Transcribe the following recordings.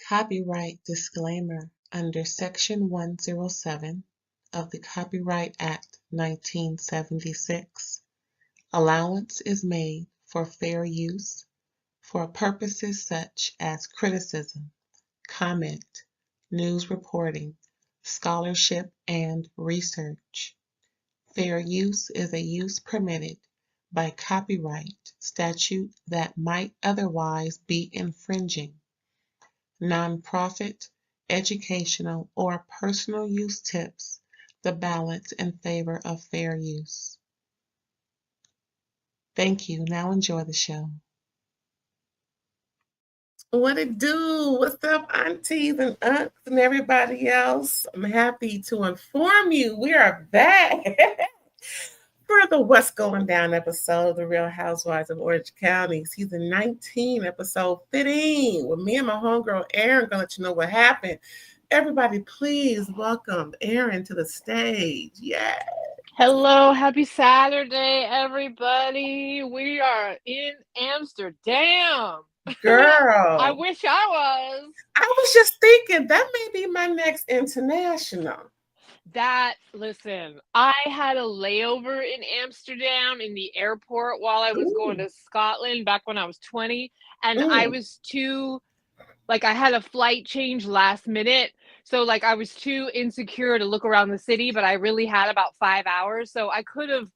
Copyright disclaimer under Section 107 of the Copyright Act 1976. Allowance is made for fair use for purposes such as criticism, comment, news reporting, scholarship, and research. Fair use is a use permitted by copyright statute that might otherwise be infringing. Nonprofit, educational, or personal use tips the balance in favor of fair use. Thank you. Now enjoy the show. What it do? What's up, aunties and uncles and everybody else? I'm happy to inform you we are back for the What's Going Down episode of The Real Housewives of Orange County, season 19, episode 15, with me and my homegirl Erin gonna let you know what happened. Everybody, please welcome Erin to the stage. Yeah. Hello, happy Saturday, everybody. We are in Amsterdam. Girl. I wish I was. I was just thinking that may be my next international. Listen, I had a layover in Amsterdam in the airport while I was going to Scotland back when I was 20. And I was I had a flight change last minute. So I was too insecure to look around the city, but I really had about 5 hours. So I could have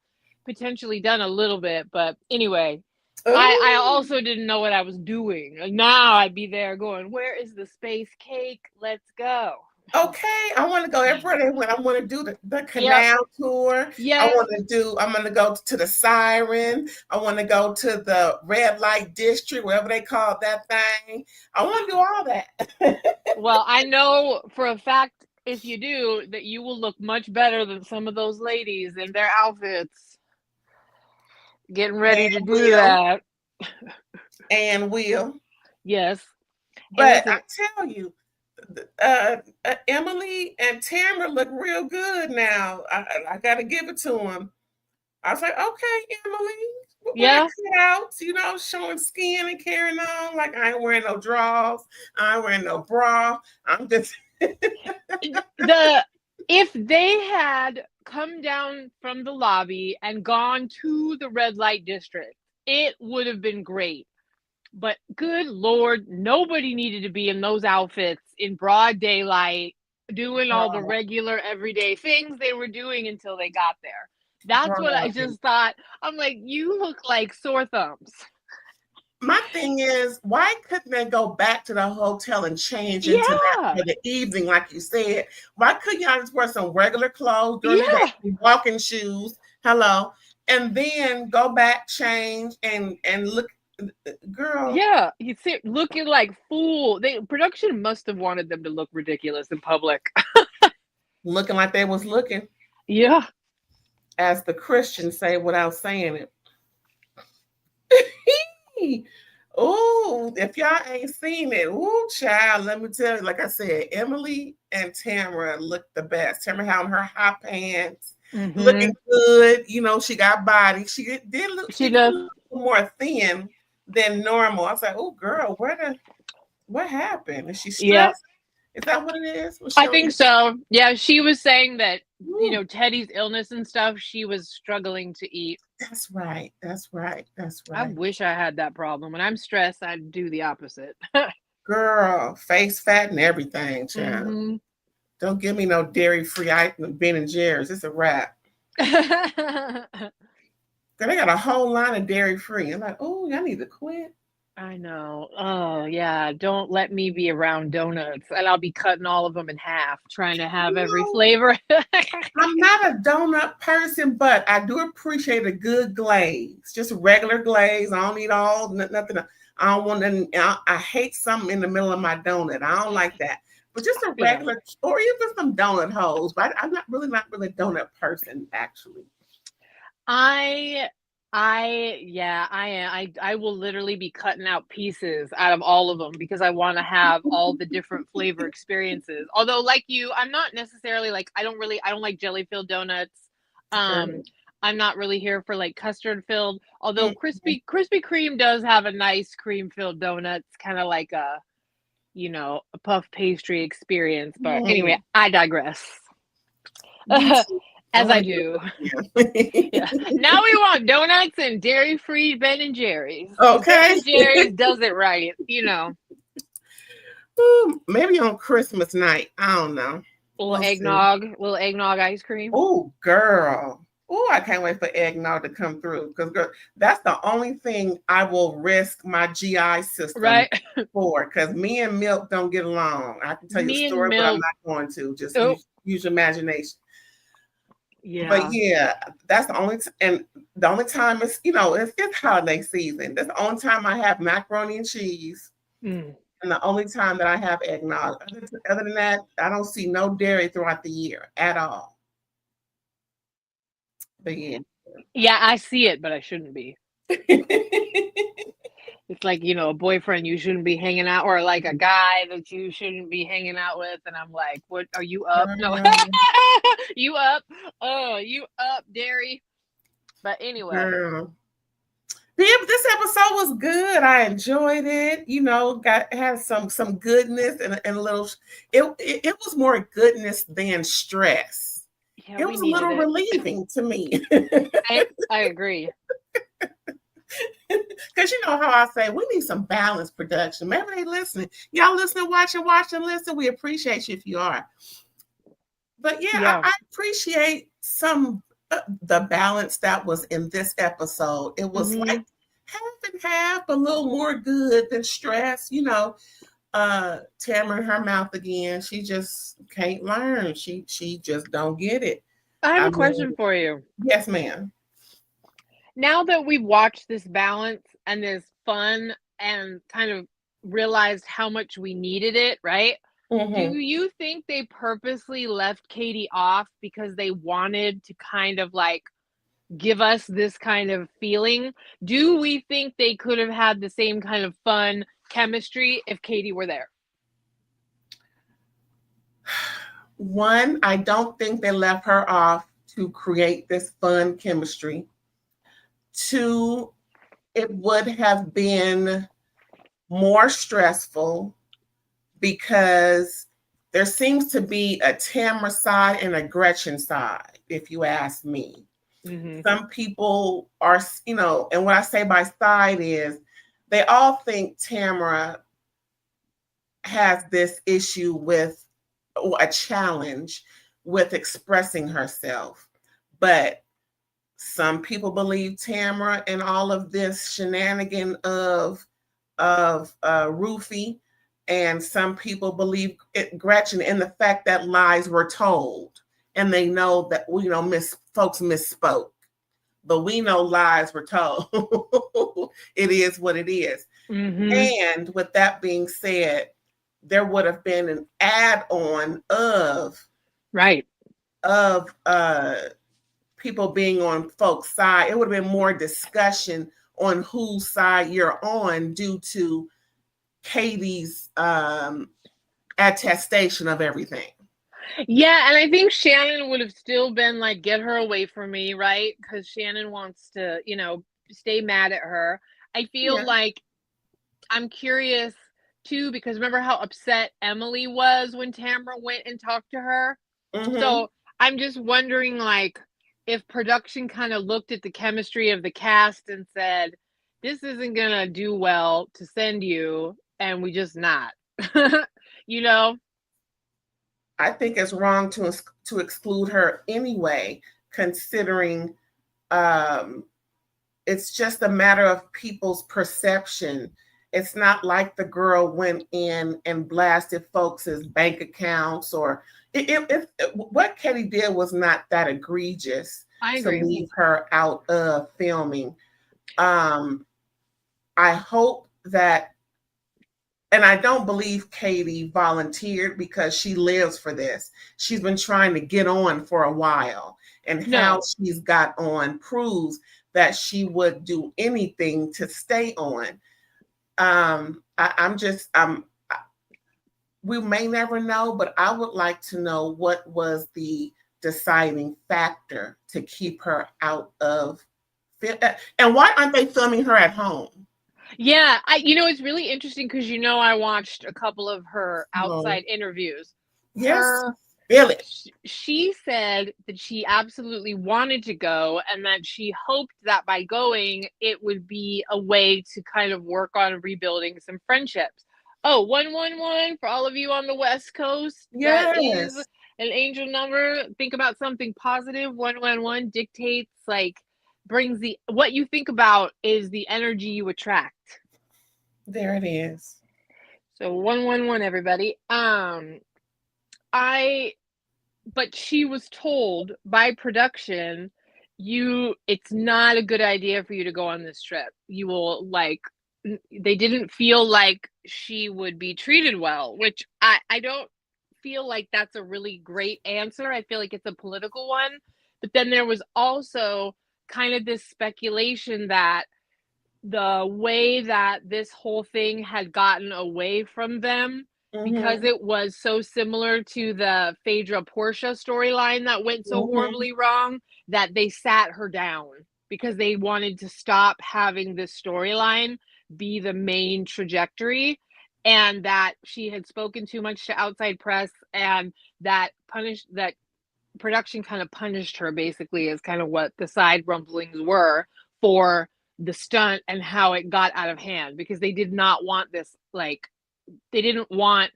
potentially done a little bit. But anyway, I also didn't know what I was doing. Now I'd be there going, where is the space cake? Let's go. Okay, I want to go everywhere when I want to do the canal tour. Yes. I'm going to go to the Siren. I want to go to the red light district, whatever they call that thing. I want to do all that. Well, I know for a fact if you do that you will look much better than some of those ladies in their outfits. Getting ready to do that. And will. Yes. But I tell you, Emily and Tamara look real good now. I got to give it to them. I was like, okay, Emily. Yeah. Cutouts, showing skin and carrying on. Like I ain't wearing no drawers. I ain't wearing no bra. I'm just. If they had come down from the lobby and gone to the red light district, it would have been great. But good Lord, nobody needed to be in those outfits in broad daylight, doing all the regular everyday things they were doing until they got there. That's what I just thought. I'm like, you look like sore thumbs. My thing is, why couldn't they go back to the hotel and change into that for the evening, like you said? Why couldn't y'all just wear some regular clothes during the day, walking shoes, and then go back, change, and look, girl. Yeah, you see, looking like fool. Production must have wanted them to look ridiculous in public. Looking like they was looking. Yeah. As the Christians say without saying it. Oh, if y'all ain't seen it, child, let me tell you, like I said, Emily and Tamara looked the best. Tamara had on her high pants, looking good. She got body. She did look a little more thin than normal. I was like, oh, girl, what happened? Is she stressed? Yeah. Is that what it is? I think so. Yeah, she was saying that, Teddy's illness and stuff, she was struggling to eat. That's right. I wish I had that problem. When I'm stressed, I'd do the opposite. Girl, face fat and everything, child. Mm-hmm. Don't give me no dairy-free Ben and Jerry's. It's a wrap. They got a whole line of dairy-free. I'm like, oh, y'all need to quit. I know. Oh, yeah. Don't let me be around donuts. And I'll be cutting all of them in half, trying to have every flavor. I'm not a donut person, but I do appreciate a good glaze. Just regular glaze. I don't need nothing. I don't want any. I hate something in the middle of my donut. I don't like that. But just a regular, or even some donut holes. But I'm not really a donut person, actually. I am. I will literally be cutting out pieces out of all of them because I want to have all the different flavor experiences. Although, like you, I'm not necessarily I don't like jelly filled donuts. I'm not really here for custard filled. Although Krispy Kreme does have a nice cream filled donut. It's kind of like a a puff pastry experience. But anyway, I digress. Me too. As I do. Yeah. Now we want donuts and dairy-free Ben and Jerry's. Okay. Ben and Jerry's does it right, Ooh, maybe on Christmas night. I don't know. Little eggnog ice cream. Oh, girl. Oh, I can't wait for eggnog to come through, because that's the only thing I will risk my GI system for, because me and milk don't get along. I can tell you a story, but I'm not going to. Just use your imagination. Yeah. But yeah, that's the only and the only time it's it's holiday season. That's the only time I have macaroni and cheese. And the only time that I have eggnog. Other than that, I don't see no dairy throughout the year at all. But yeah, I see it, but I shouldn't be. It's like, a boyfriend you shouldn't be hanging out, or like a guy that you shouldn't be hanging out with. And I'm like, what, are you up? No, you up? Oh, you up, dairy? But anyway. This episode was good. I enjoyed it. Had some goodness and a little. It was more goodness than stress. Yeah, it was a little relieving to me. I agree. Because you know how I say, we need some balanced production. Maybe they listening. Y'all listening, watch and listen. We appreciate you if you are. But I appreciate the balance that was in this episode. It was like half and half, a little more good than stress. Tamara in her mouth again. She just can't learn. She just don't get it. I have a question for you. Yes, ma'am. Now that we've watched this balance and this fun and kind of realized how much we needed it, right? Do you think they purposely left Katie off because they wanted to kind of like give us this kind of feeling? Do we think they could have had the same kind of fun chemistry if Katie were there? One, I don't think they left her off to create this fun chemistry. Two, it would have been more stressful because there seems to be a Tamara side and a Gretchen side, if you ask me. Some people are, and what I say by side is they all think Tamara has this issue with, or a challenge with expressing herself. But some people believe Tamara and all of this shenanigan of Rufy, and some people believe Gretchen in the fact that lies were told, and they know that folks misspoke, but we know lies were told. It is what it is. And with that being said, there would have been an add-on of people being on folks' side. It would have been more discussion on whose side you're on due to Katie's attestation of everything. Yeah, and I think Shannon would have still been like, get her away from me, right? Because Shannon wants to, stay mad at her. I feel like, I'm curious too, because remember how upset Emily was when Tamara went and talked to her? So I'm just wondering, like, if production kind of looked at the chemistry of the cast and said, this isn't gonna do well to send you, and we just not. I think it's wrong to exclude her anyway, considering it's just a matter of people's perception. It's not like the girl went in and blasted folks' bank accounts, or what Katie did was not that egregious to leave her out of filming. I hope that, and I don't believe Katie volunteered, because she lives for this. She's been trying to get on for a while, and how she's got on proves that she would do anything to stay on. We may never know, but I would like to know what was the deciding factor to keep her out of, and why aren't they filming her at home? Yeah, it's really interesting because I watched a couple of her No. outside interviews. Yes, Her feel it. she said that she absolutely wanted to go and that she hoped that by going it would be a way to kind of work on rebuilding some friendships. Oh, 111 for all of you on the West Coast. That is Yes, an angel number. Think about something positive. 111 dictates, like, brings the what you think about is the energy you attract. there it is. So 111, everybody. I But she was told by production, it's not a good idea for you to go on this trip. You will, like, they didn't feel like she would be treated well, which I don't feel like that's a really great answer. I feel like it's a political one. But then there was also kind of this speculation that the way that this whole thing had gotten away from them, because Mm-hmm. it was so similar to the Phaedra Portia storyline that went so Mm-hmm. horribly wrong, that they sat her down because they wanted to stop having this storyline be the main trajectory, and that she had spoken too much to outside press, and that production kind of punished her, basically, is kind of what the side rumblings were for the stunt and how it got out of hand, because they did not want this, like, they didn't want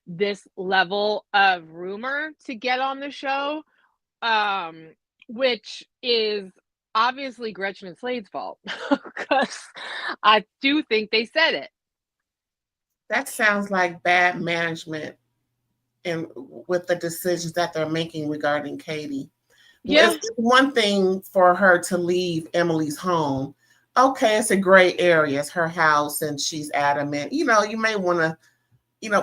this level of rumor to get on the show, um which is obviously Gretchen and Slade's fault because I do think they said it. That sounds like bad management and with the decisions that they're making regarding Katie. Yeah. It's one thing for her to leave Emily's home. Okay, it's a gray area. It's her house and she's adamant. You may want to,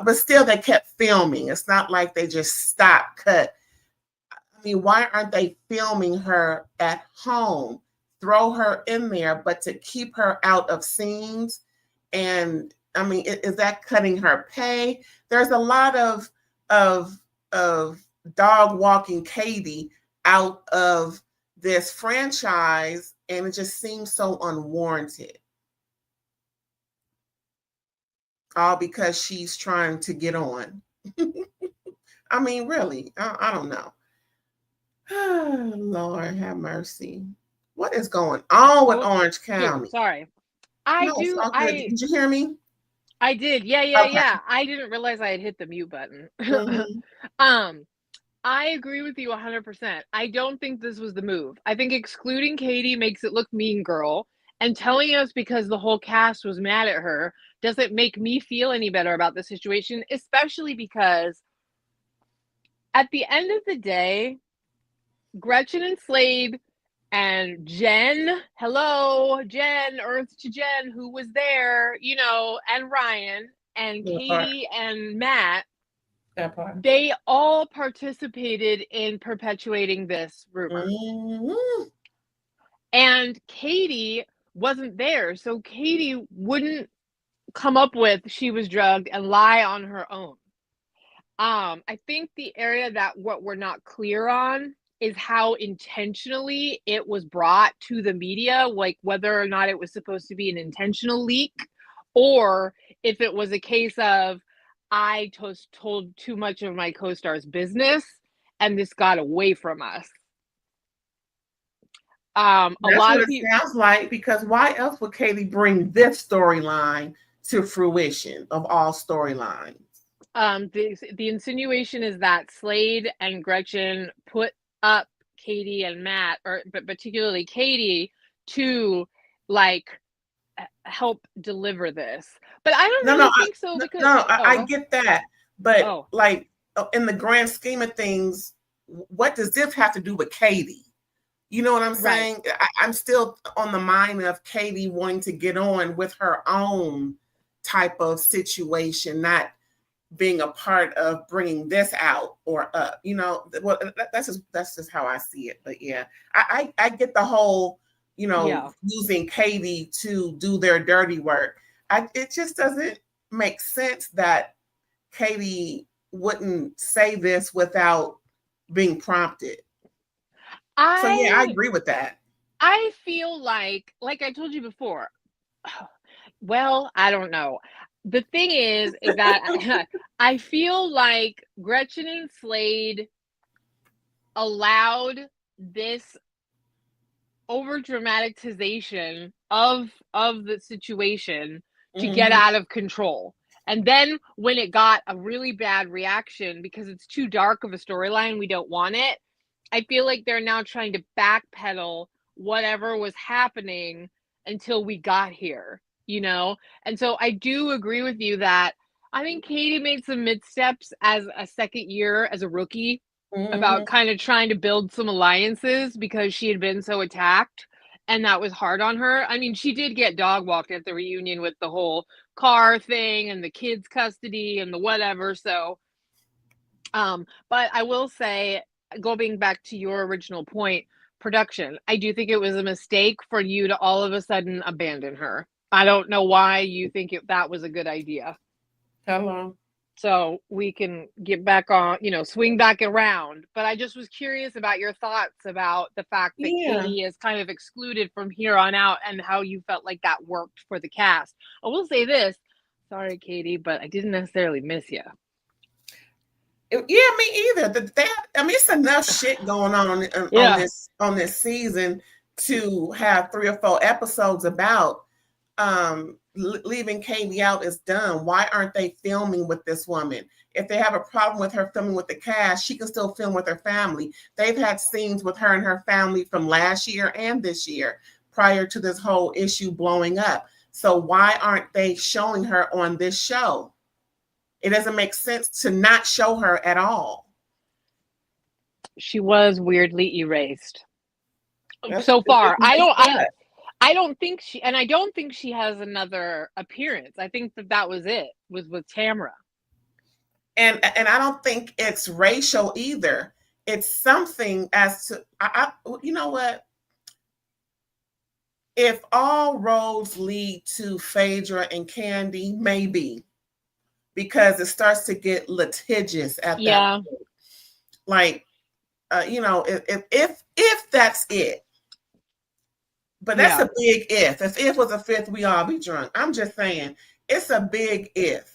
but still they kept filming. It's not like they just stopped, cut. I mean, why aren't they filming her at home? Throw her in there, but to keep her out of scenes. And I mean, is that cutting her pay? There's a lot of of dog walking Katie out of this franchise, and it just seems so unwarranted. All because she's trying to get on. I mean, really, I don't know. Lord have mercy. What is going on with Oh, Orange here, County? sorry. No, it's all good. Did you hear me? I did. Yeah, yeah, Okay. yeah. I didn't realize I had hit the mute button. Mm-hmm. um, I agree with you 100%. I don't think this was the move. I think excluding Katie makes it look mean girl, and telling us because the whole cast was mad at her doesn't make me feel any better about the situation, especially because at the end of the day, Gretchen and Slade and Jen, hello, Jen, Earth to Jen, who was there, and Ryan and That part. Katie and Matt, That part. they all participated in perpetuating this rumor. Mm-hmm. And Katie wasn't there, so Katie wouldn't come up with she was drugged and lie on her own. I think the area that what we're not clear on is how intentionally it was brought to the media, like whether or not it was supposed to be an intentional leak, or if it was a case of I told too much of my co-star's business and this got away from us. A That's lot what of it people. sounds like, because why else would Katie bring this storyline to fruition of all storylines? The insinuation is that Slade and Gretchen put up Katie and Matt, but particularly Katie, to, like, help deliver this. But I don't No, no, really think so, because I get that, but oh, like in the grand scheme of things, what does this have to do with Katie? You know what I'm right. saying? I'm still on the mind of Katie wanting to get on with her own type of situation, not being a part of bringing this out or up. Well, that's just how I see it. But yeah, I get the whole, Yeah. using Katie to do their dirty work. It just doesn't make sense that Katie wouldn't say this without being prompted. So yeah, I I agree with that. I feel like I told you before, Well, I don't know. The thing is that I feel like Gretchen and Slade allowed this over dramatization of the situation to get out of control. And then when it got a really bad reaction because it's too dark of a storyline, we don't want it. I feel like they're now trying to backpedal whatever was happening until we got here, you know? And so I do agree with you that I think Katie made some missteps as a second year as a rookie about kind of trying to build some alliances because she had been so attacked and that was hard on her. I mean, she did get dog walked at the reunion with the whole car thing and the kids' custody and the whatever. So, but I will say, going back to your original point, production, I do think it was a mistake for you to all of a sudden abandon her. I don't know why you think that was a good idea. Hello. So we can get back on, swing back around. But I just was curious about your thoughts about the fact that Katie is kind of excluded from here on out and how you felt like that worked for the cast. I will say this. Sorry, Katie, but I didn't necessarily miss you. Yeah, me either. It's enough shit going on this season to have 3 or 4 episodes about. Leaving Katie out is done. Why aren't they filming with this woman? If they have a problem with her filming with the cast, she can still film with her family. They've had scenes with her and her family from last year and this year prior to this whole issue blowing up. So why aren't they showing her on this show? It doesn't make sense to not show her at all. She was weirdly erased so far. I don't think she has another appearance. I think that was it, was with Tamra. And I don't think it's racial either. It's something as to, you know what? If all roads lead to Phaedra and Candy, maybe, because it starts to get litigious at that point. Like, if that's it. But that's a big if. If was a fifth, we all be drunk. I'm just saying, it's a big if.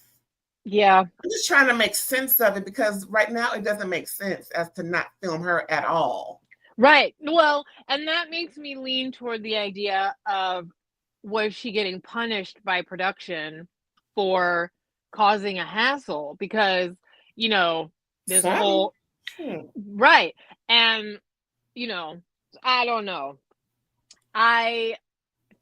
Yeah. I'm just trying to make sense of it because right now it doesn't make sense as to not film her at all. Right. Well, and that makes me lean toward the idea of, was she getting punished by production for causing a hassle? Because, this whole... Right. And, I don't know. I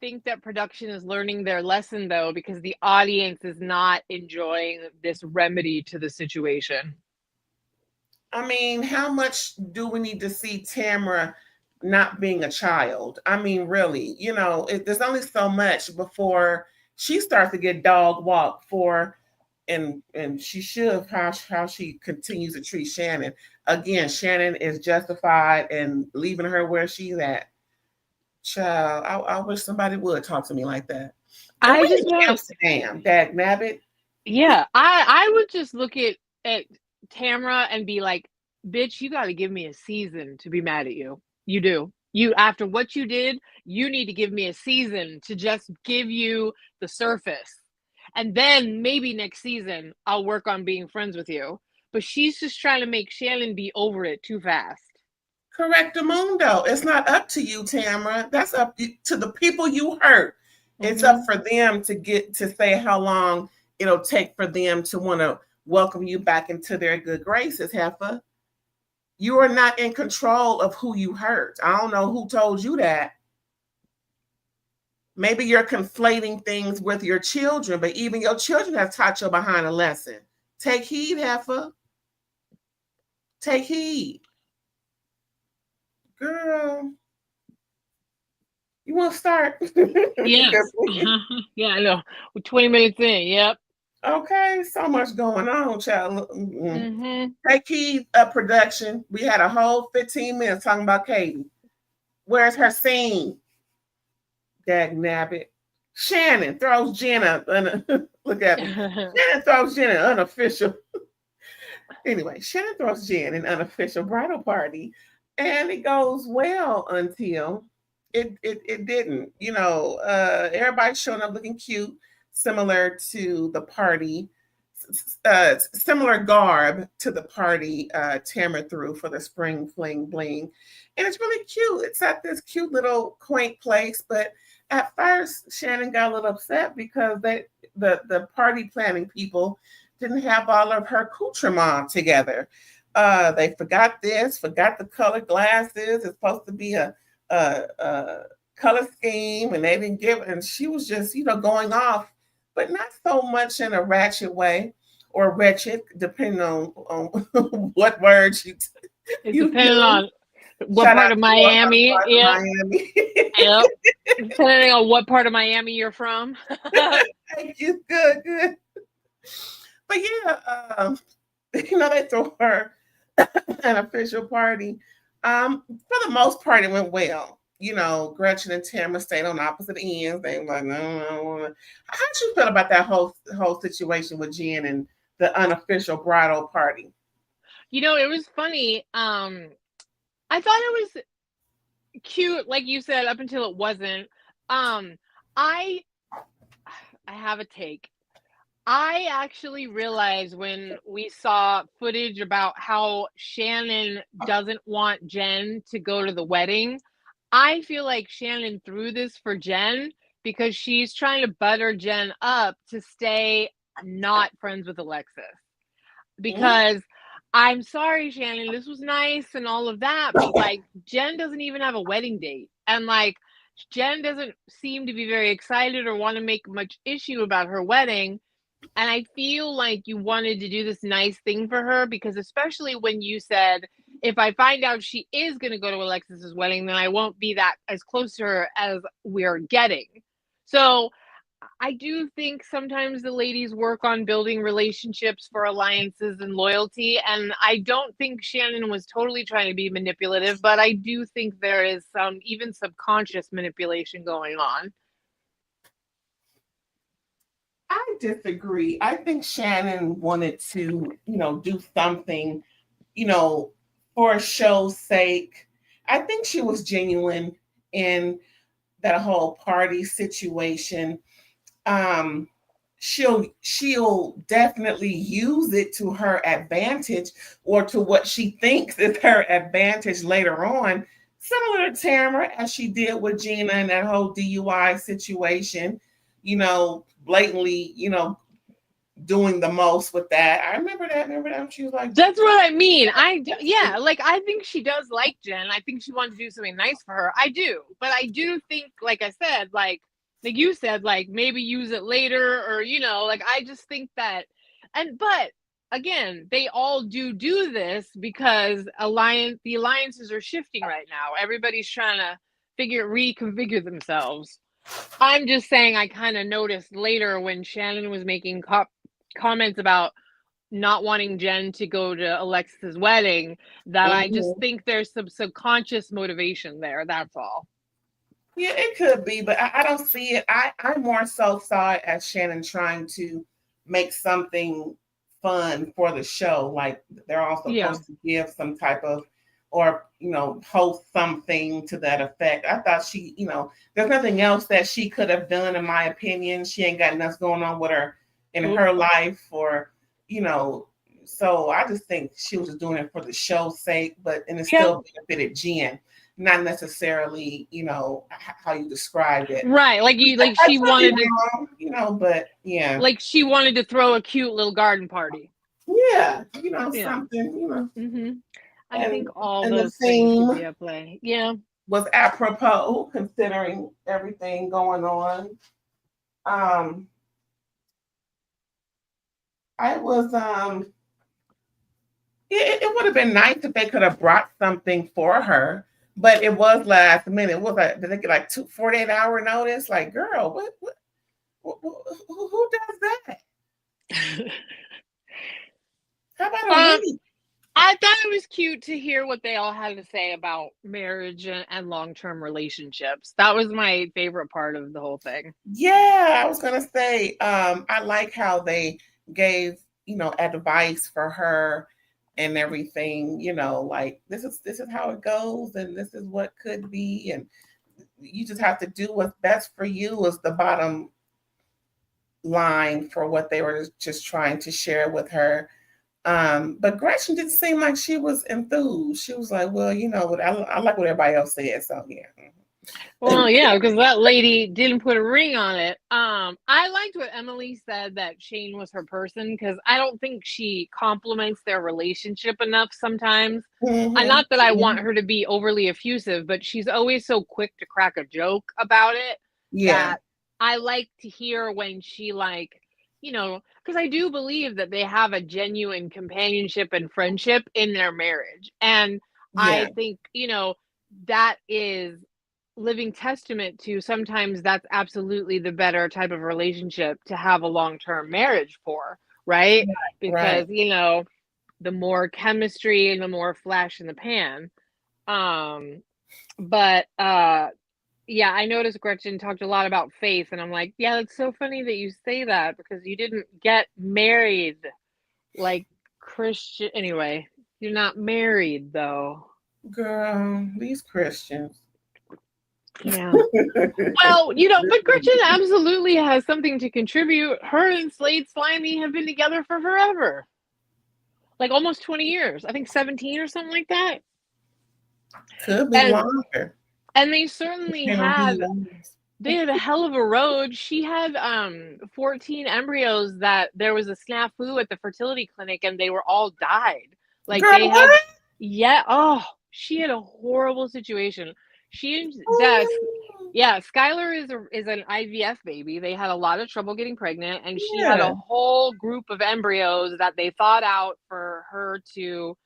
think that production is learning their lesson, though, because the audience is not enjoying this remedy to the situation. I mean, how much do we need to see Tamra not being a child? I mean, really, there's only so much before she starts to get dog walked for, and she should, how she continues to treat Shannon. Again, Shannon is justified in leaving her where she's at. Child, I wish somebody would talk to me like that. I just want Amsterdam, dag nabbit. Yeah, I would just look at Tamra and be like, bitch, you got to give me a season to be mad at you. You do. You, after what you did, you need to give me a season to just give you the surface. And then maybe next season, I'll work on being friends with you. But she's just trying to make Shannon be over it too fast. Correctamundo. It's not up to you, Tamra. That's up to the people you hurt. It's up for them to get to say how long it'll take for them to want to welcome you back into their good graces, Heifer. You are not in control of who you hurt. I don't know who told you that. Maybe you're conflating things with your children, but even your children have taught you behind a lesson. Take heed, Heifer. Take heed. Girl, you want to start? Yes. Yeah, I know. We're 20 minutes in. Yep. Okay, so much going on, child. Take heed of production. We had a whole 15 minutes talking about Katie. Where's her scene? Dag nabbit. Shannon throws Jenna. Look at me. Shannon throws Jenna unofficial. Anyway, Shannon throws Jen an unofficial bridal party. And it goes well until it didn't. Everybody's showing up looking cute. similar to the party, similar garb to the party Tamara threw for the spring fling bling. And it's really cute. It's at this cute little quaint place. But at first, Shannon got a little upset because the party planning people didn't have all of her accoutrement together. They forgot this, forgot the colored glasses. It's supposed to be a color scheme, and they didn't give it. And she was just, going off, but not so much in a ratchet way or wretched, depending on what words you depending on what Shout part out of to Miami. Yeah. Miami. Yep. Depending on what part of Miami you're from. Thank you. Good. But yeah, they threw her an official party. For the most part, it went well. Gretchen and Tamara stayed on opposite ends. They were like, no. How'd you feel about that whole situation with Jen and the unofficial bridal party? It was funny. I thought it was cute, like you said, up until it wasn't. I have a take. I actually realized when we saw footage about how Shannon doesn't want Jen to go to the wedding, I feel like Shannon threw this for Jen because she's trying to butter Jen up to stay not friends with Alexis. Because I'm sorry, Shannon, this was nice and all of that, but like Jen doesn't even have a wedding date. And like Jen doesn't seem to be very excited or want to make much issue about her wedding. And I feel like you wanted to do this nice thing for her because especially when you said, if I find out she is going to go to Alexis's wedding, then I won't be that as close to her as we're getting. So I do think sometimes the ladies work on building relationships for alliances and loyalty. And I don't think Shannon was totally trying to be manipulative, but I do think there is some even subconscious manipulation going on. I disagree. I think Shannon wanted to, do something, for show's sake. I think she was genuine in that whole party situation. She'll definitely use it to her advantage or to what she thinks is her advantage later on, similar to Tamara as she did with Gina in that whole DUI situation, blatantly, doing the most with that. I remember that. She was like, that's what I mean. I think she does like Jen. I think she wanted to do something nice for her. I do. But I do think, like I said, like you said, like maybe use it later or, I just think that, but again, they all do this because the alliances are shifting right now. Everybody's trying to reconfigure themselves. I'm just saying I kind of noticed later when Shannon was making comments about not wanting Jen to go to Alexis's wedding that I just think there's some subconscious motivation there. That's all. Yeah, it could be, but I don't see it. I more so saw it as Shannon trying to make something fun for the show. Like they're all supposed to give some type of, or, host something to that effect. I thought she, there's nothing else that she could have done, in my opinion. She ain't got nothing going on with her in her life or, so I just think she was doing it for the show's sake, and it still benefited Jen. Not necessarily, how you described it. Right. She wanted to, but yeah. Like she wanted to throw a cute little garden party. Yeah. Something, Mm-hmm. I think all those things could be at play. Yeah. Was apropos considering everything going on. I was, it would have been nice if they could have brought something for her. But it was last minute. What was did they get like 48-hour notice? Like, girl, who does that? How about a week? I thought it was cute to hear what they all had to say about marriage and long-term relationships. That was my favorite part of the whole thing. Yeah, I was gonna say, I like how they gave, advice for her and everything, like this is how it goes and this is what could be, and you just have to do what's best for you is the bottom line for what they were just trying to share with her. But Gretchen didn't seem like she was enthused. She was like, well, you know, I like what everybody else said. So, yeah. Well, yeah, because that lady didn't put a ring on it. I liked what Emily said, that Shane was her person, because I don't think she compliments their relationship enough sometimes. And not that I want her to be overly effusive, but she's always so quick to crack a joke about it Yeah. that I like to hear when she, like, you know, because I do believe that they have a genuine companionship and friendship in their marriage. And Yeah. I think, you know, that is living testament to sometimes that's absolutely the better type of relationship to have a long-term marriage for, right? Right. Because, you know, the more chemistry and the more flash in the pan. But yeah, I noticed Gretchen talked a lot about faith, and I'm like, yeah, it's so funny that you say that, because you didn't get married like Christian. Anyway, you're not married though. Girl, these Christians. Yeah. Well, you know, but Gretchen absolutely has something to contribute. Her and Slade Slimy have been together for forever. Like almost 20 years. I think 17 or something like that. Could be And longer. they certainly Depending on who had, you ask. they had a hell of a road. She had 14 embryos that there was a snafu at the fertility clinic and they were all died. Like Girl, they had, what? yeah, oh, she had a horrible situation. She and Des, Oh, yeah, Skylar is an IVF baby. They had a lot of trouble getting pregnant, and she had yeah. a whole group of embryos that they thought out for her to,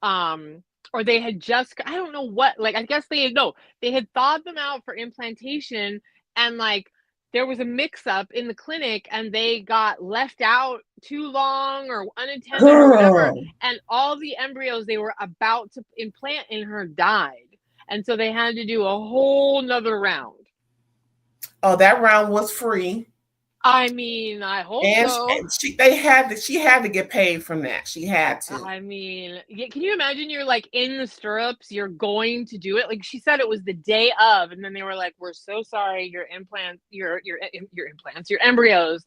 or they had just, I don't know what, like I guess they had, no, they had thawed them out for implantation, and like there was a mix up in the clinic and they got left out too long or unattended or whatever, Girl. and all the embryos they were about to implant in her died, and so they had to do a whole nother round. Oh, that round was free. I mean, I hope And so. she had to get paid from that. She had to. I mean, can you imagine you're like in the stirrups, you're going to do it? Like she said, it was the day of, and then they were like, "We're so sorry, your implants, your implants, your embryos.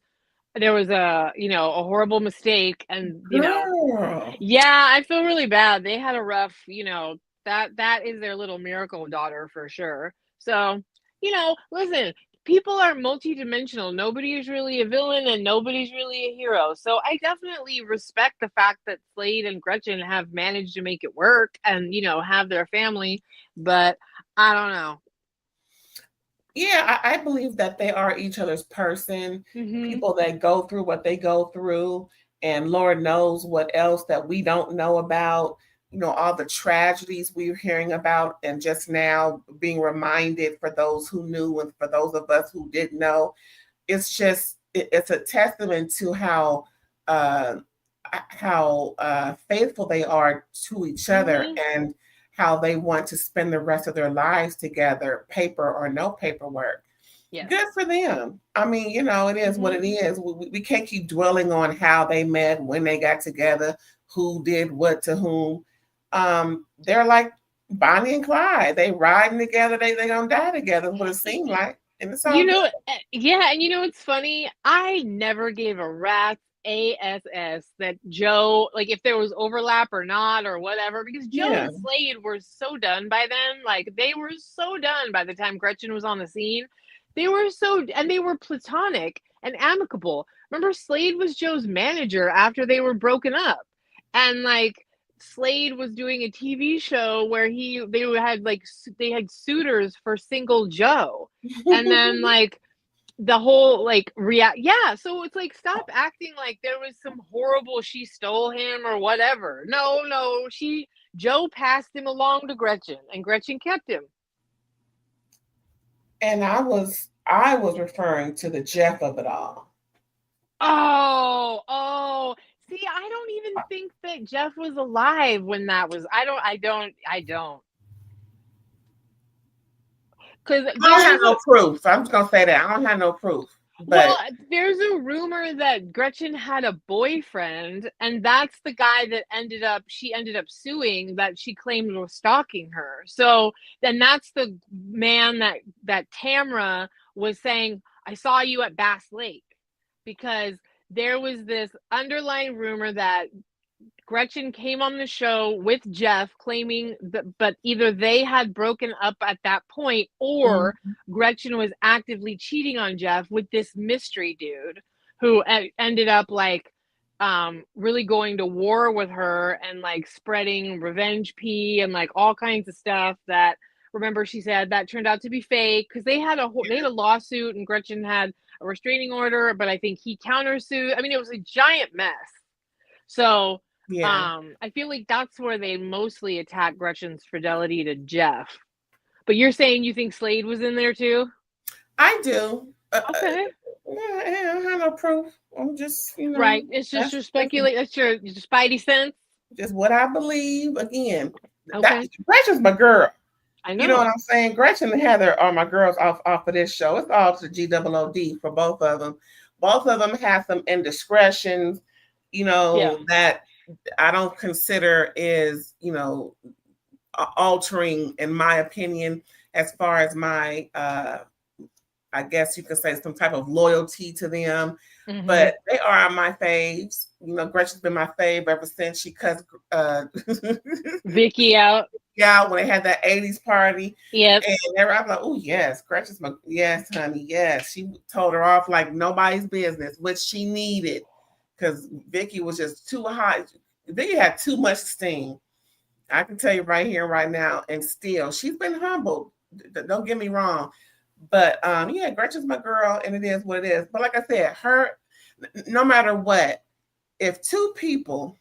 There was a, you know, a horrible mistake, and you know, Girl. yeah, I feel really bad. They had a rough, you know, that is their little miracle daughter for sure. So, you know, listen, people are multidimensional. Nobody is really a villain and nobody's really a hero. So I definitely respect the fact that Slade and Gretchen have managed to make it work and, you know, have their family, but I don't know. Yeah, I believe that they are each other's person, Mm-hmm. people that go through what they go through, and Lord knows what else that we don't know about. You know, all the tragedies we're hearing about, and just now being reminded for those who knew and for those of us who didn't know. It's just, it's a testament to uh, how faithful they are to each other, Mm-hmm. and how they want to spend the rest of their lives together, paper or no paperwork. Yes. Good for them. I mean, you know, it is what Mm-hmm. it is. We can't keep dwelling on how they met, when they got together, who did what to whom. They're like Bonnie and Clyde. They riding together. They gonna die together. Is what it seemed like, and it's all You good. know, yeah, and you know what's funny? I never gave a rat's ass that Joe, like if there was overlap or not or whatever, because Joe Yeah. and Slade were so done by then. Like they were so done by the time Gretchen was on the scene. They were so, and they were platonic and amicable. Remember, Slade was Joe's manager after they were broken up, and like Slade was doing a TV show where they had like they had suitors for single Joe, and then like the whole like react, yeah, so it's like stop acting like there was some horrible she stole him or whatever. No, Joe passed him along to Gretchen and Gretchen kept him. And I was referring to the Jeff of it all. Oh, see, I don't even think that Jeff was alive when that was, I don't, because I don't there have is a, no proof. I'm just gonna say that I don't have no proof. well, But there's a rumor that Gretchen had a boyfriend, and that's the guy that she ended up suing, that she claimed was stalking her. So then that's the man that Tamra was saying, I saw you at Bass Lake. because there was this underlying rumor that Gretchen came on the show with Jeff claiming that, but either they had broken up at that point or Gretchen was actively cheating on Jeff with this mystery dude who ended up like really going to war with her and like spreading revenge pee and like all kinds of stuff that, remember, she said that turned out to be fake because they had a lawsuit and Gretchen had a restraining order, but I think he countersued. I mean, it was a giant mess. So I feel like that's where they mostly attack Gretchen's fidelity to Jeff. But you're saying you think Slade was in there too? I do. Okay. I have no proof. I'm just, right. It's just your speculation. That's your spidey sense. Just what I believe. Again, okay. Gretchen's my girl. I know. You know what I'm saying? Gretchen and Heather are my girls off of this show. It's all to GOOD for both of them. Both of them have some indiscretions, that I don't consider is, altering, in my opinion, as far as my, I guess you could say some type of loyalty to them. But they are my faves. Gretchen's been my fave ever since she cussed Vicky out. Yeah, when they had that 80s party. Yep. And I'm like, oh, yes, Gretchen's yes, honey, yes. She told her off like nobody's business, which she needed because Vicky was just too hot. Vicky had too much steam. I can tell you right here, right now, and still, she's been humbled. Don't get me wrong. But, Gretchen's my girl, and it is what it is. But like I said, no matter what, if two people,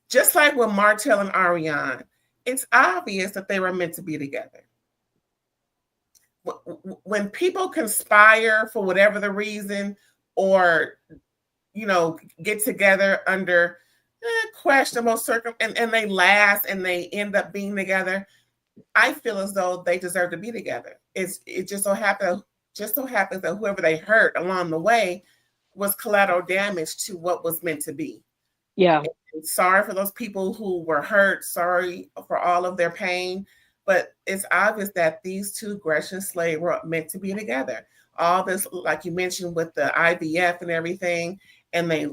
just like with Martell and Ariane, it's obvious that they were meant to be together. When people conspire for whatever the reason, or, get together under questionable circumstances, and they last and they end up being together, I feel as though they deserve to be together. It just so happens that whoever they hurt along the way was collateral damage to what was meant to be. Yeah. And sorry for those people who were hurt. Sorry for all of their pain. But it's obvious that these two, Gretchen and Slade, were meant to be together. All this, like you mentioned, with the IVF and everything, and they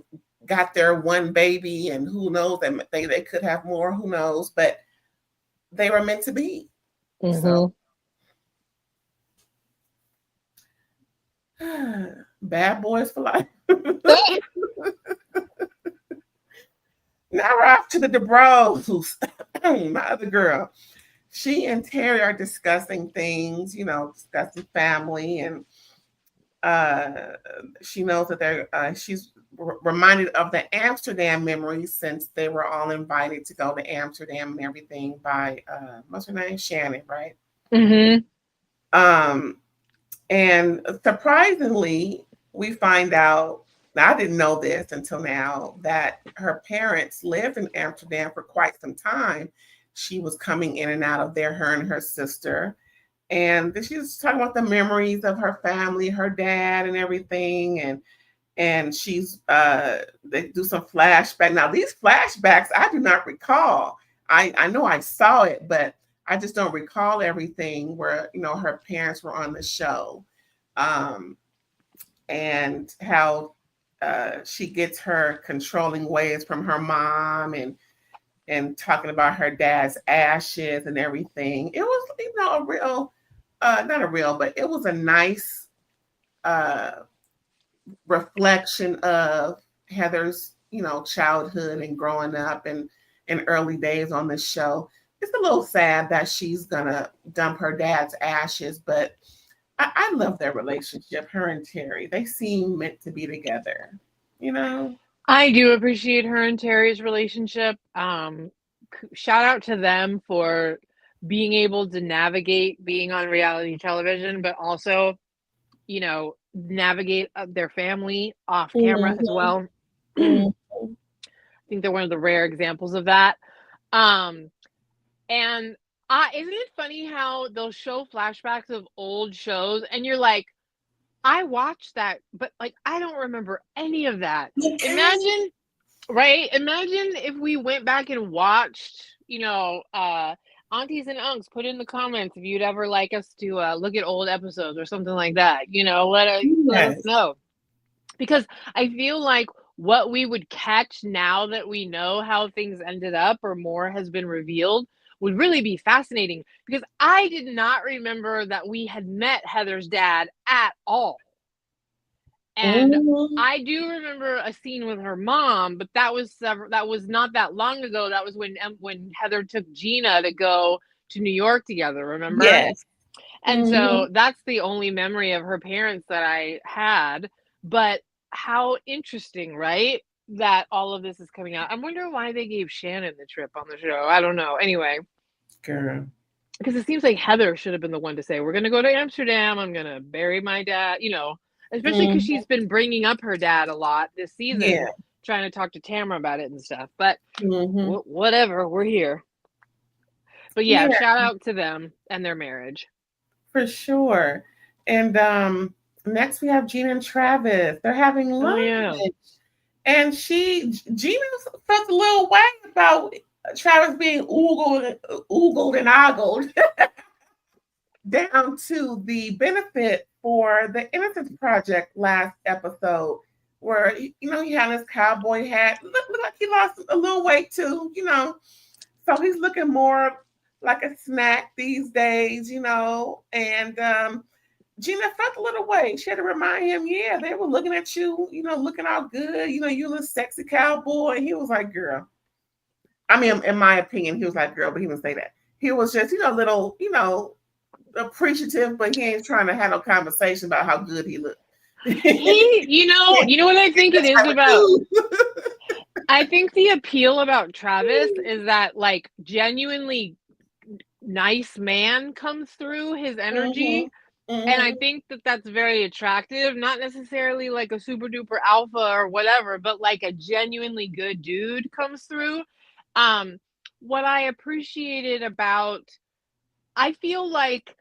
got their one baby, and who knows, they could have more, who knows, but they were meant to be. So, bad boys for life. Now we're off to the DeBros, my other girl. She and Terry are discussing things, discussing family, and she knows that she's reminded of the Amsterdam memories since they were all invited to go to Amsterdam and everything by what's her name? Shannon, right? And surprisingly, we find out, now I didn't know this until now, that her parents lived in Amsterdam for quite some time. She was coming in and out of there, her and her sister. And she was talking about the memories of her family, her dad and everything. And she's, they do some flashback. Now, these flashbacks, I do not recall. I know I saw it, but I just don't recall everything where, her parents were on the show. And how she gets her controlling ways from her mom, and talking about her dad's ashes and everything. It was, a real, not a real, but it was a nice reflection of Heather's, childhood and growing up and early days on the show. It's a little sad that she's gonna dump her dad's ashes, but I love their relationship, her and Terry. They seem meant to be together, I do appreciate her and Terry's relationship. Shout out to them for being able to navigate being on reality television, but also, navigate their family off camera as well. I think they're one of the rare examples of that. And isn't it funny how they'll show flashbacks of old shows and you're like, I watched that, but like, I don't remember any of that. Imagine if we went back and watched, aunties and unks, put in the comments if you'd ever like us to look at old episodes or something like that. Let us know. because I feel like what we would catch now that we know how things ended up or more has been revealed would really be fascinating, because I did not remember that we had met Heather's dad at all. And Mhm. I do remember a scene with her mom, but that was not that long ago. That was when Heather took Gina to go to New York together, remember? Yes. And Mhm. so that's the only memory of her parents that I had. But how interesting, right? That all of this is coming out. I wonder why they gave Shannon the trip on the show. I don't know. Anyway, Girl. because it seems like Heather should have been the one to say, "We're going to go to Amsterdam. I'm going to bury my dad," especially because Mhm. she's been bringing up her dad a lot this Yeah. season, trying to talk to Tamara about it and stuff. But Mhm. whatever, we're here. But yeah, Yeah, shout out to them and their marriage. for sure. And next we have Gina and Travis. They're having Oh, lunch. yeah. And Gina felt a little way about Travis being oogled and ogled down to the benefit for the Innocence Project last episode, where he had his cowboy hat. Look like he lost a little weight too. So he's looking more like a snack these days. And Gina felt a little way. She had to remind him, yeah, they were looking at you, looking all good. You little sexy cowboy. And he was like, girl. I mean, in my opinion, he was like, girl, but he didn't say that. He was just, a little, appreciative, but he ain't trying to have no conversation about how good he looked. He, you know what I think it is about? I think the appeal about Travis is that, like, genuinely nice man comes through his energy. Mm-hmm. And I Mm-hmm. think that that's very attractive, not necessarily like a super duper alpha or whatever, but like a genuinely good dude comes through. Um, what I appreciated about, I feel like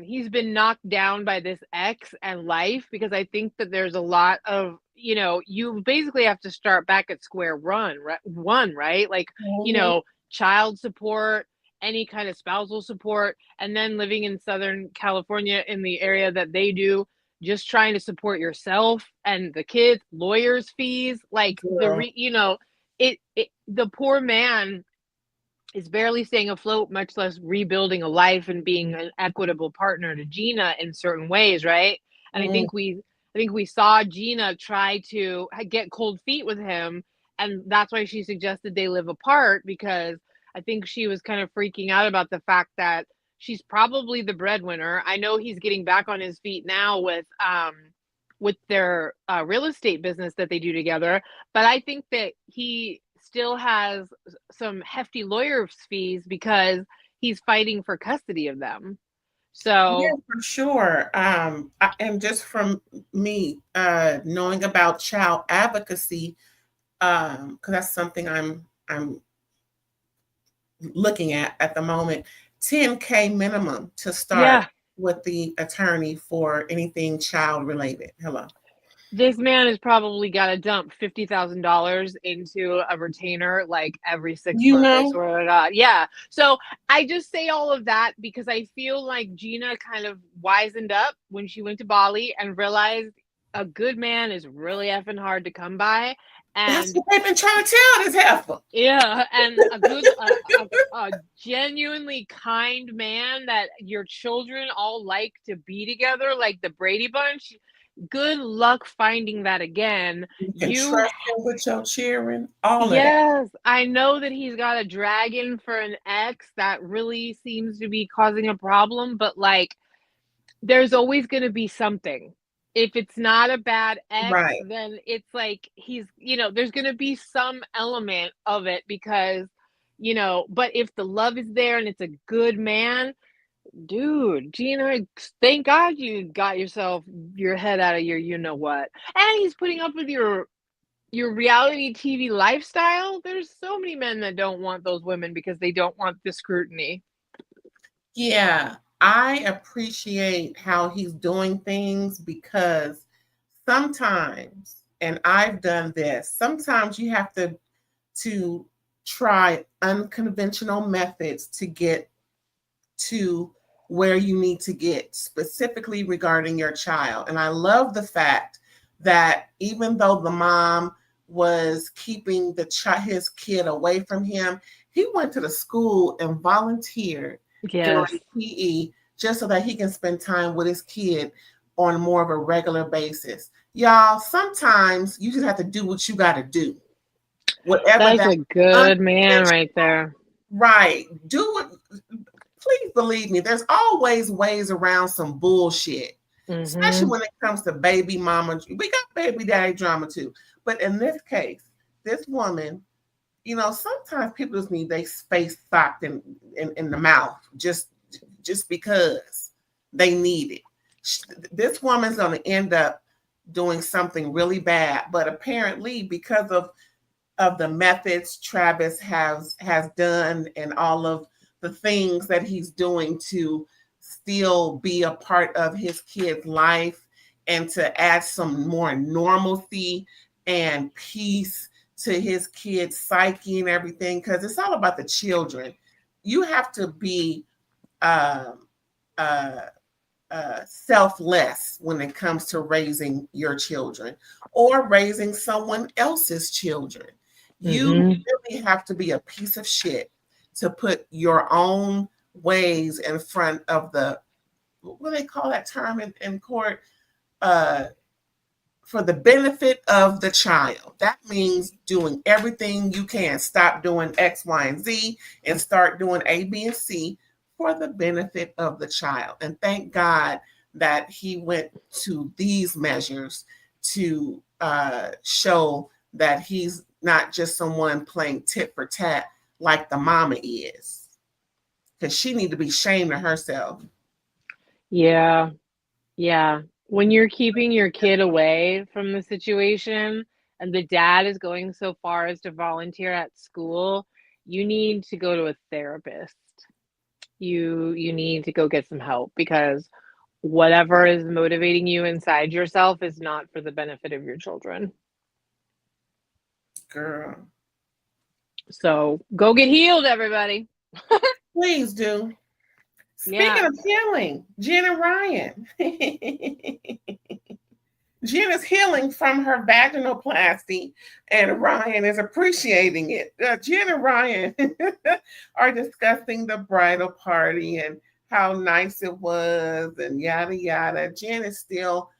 he's been knocked down by this ex and life, because I think that there's a lot of, you basically have to start back at square one, right? Like, Mm-hmm. child support, any kind of spousal support, and then living in Southern California in the area that they do, just trying to support yourself and the kids, lawyers' fees, like the poor man is barely staying afloat, much less rebuilding a life and being an equitable partner to Gina in certain ways, right? And I think we saw Gina try to get cold feet with him, and that's why she suggested they live apart, because I think she was kind of freaking out about the fact that she's probably the breadwinner. I know he's getting back on his feet now with their real estate business that they do together, but I think that he still has some hefty lawyer's fees because he's fighting for custody of them. Yeah, So for sure. And just from me knowing about child advocacy, because that's something I'm looking at the moment. 10K minimum to start yeah, with the attorney for anything child related. Hello. this man has probably got to dump $50,000 into a retainer like every 6 months. I You swear to God. Yeah. So I just say all of that because I feel like Gina kind of wisened up when she went to Bali and realized a good man is really effing hard to come by. That's And what they've been trying to tell this heifer. yeah, and a genuinely kind man that your children all like to be together, like the Brady Bunch. Good luck finding that again. You can trust him with your cheering, all of that. Yes, I know that he's got a dragon for an ex that really seems to be causing a problem, but like, there's always going to be something. If it's not a bad ex, Right. then it's like there's going to be some element of it because, but if the love is there and it's a good man, dude, Gina, thank God you got yourself your head out of you know what. And he's putting up with your reality TV lifestyle. There's so many men that don't want those women because they don't want the scrutiny. Yeah, I appreciate how he's doing things because sometimes, and I've done this, sometimes you have to try unconventional methods to get to where you need to get specifically regarding your child. And I love the fact that even though the mom was keeping his kid away from him, he went to the school and volunteered Yes. during PE just so that he can spend time with his kid on more of a regular basis. Y'all, sometimes you just have to do what you got to do. Whatever That's that a good man right there. right. Do it. Please believe me, there's always ways around some bullshit, especially when it comes to baby mama. We got baby daddy drama too. But in this case, this woman, sometimes people just need their face socked in the mouth just because they need it. This woman's going to end up doing something really bad, but apparently because of the methods Travis has done and all of the things that he's doing to still be a part of his kid's life and to add some more normalcy and peace to his kid's psyche and everything, because it's all about the children. You have to be uh, uh, selfless when it comes to raising your children or raising someone else's children. You really have to be a piece of shit to put your own ways in front of what do they call that term in court? For the benefit of the child. That means doing everything you can. Stop doing X, Y, and Z and start doing A, B, and C for the benefit of the child. And thank God that he went to these measures to show that he's not just someone playing tit for tat like the mama is. Because she need to be ashamed of herself. Yeah. Yeah. When you're keeping your kid away from the situation and the dad is going so far as to volunteer at school, you need to go to a therapist. You need to go get some help because whatever is motivating you inside yourself is not for the benefit of your children. Girl. So go get healed, everybody. Please do. Speaking of healing, Jen and Ryan. Jen is healing from her vaginoplasty, and Ryan is appreciating it. Jen and Ryan are discussing the bridal party and how nice it was and yada, yada. Jen is still,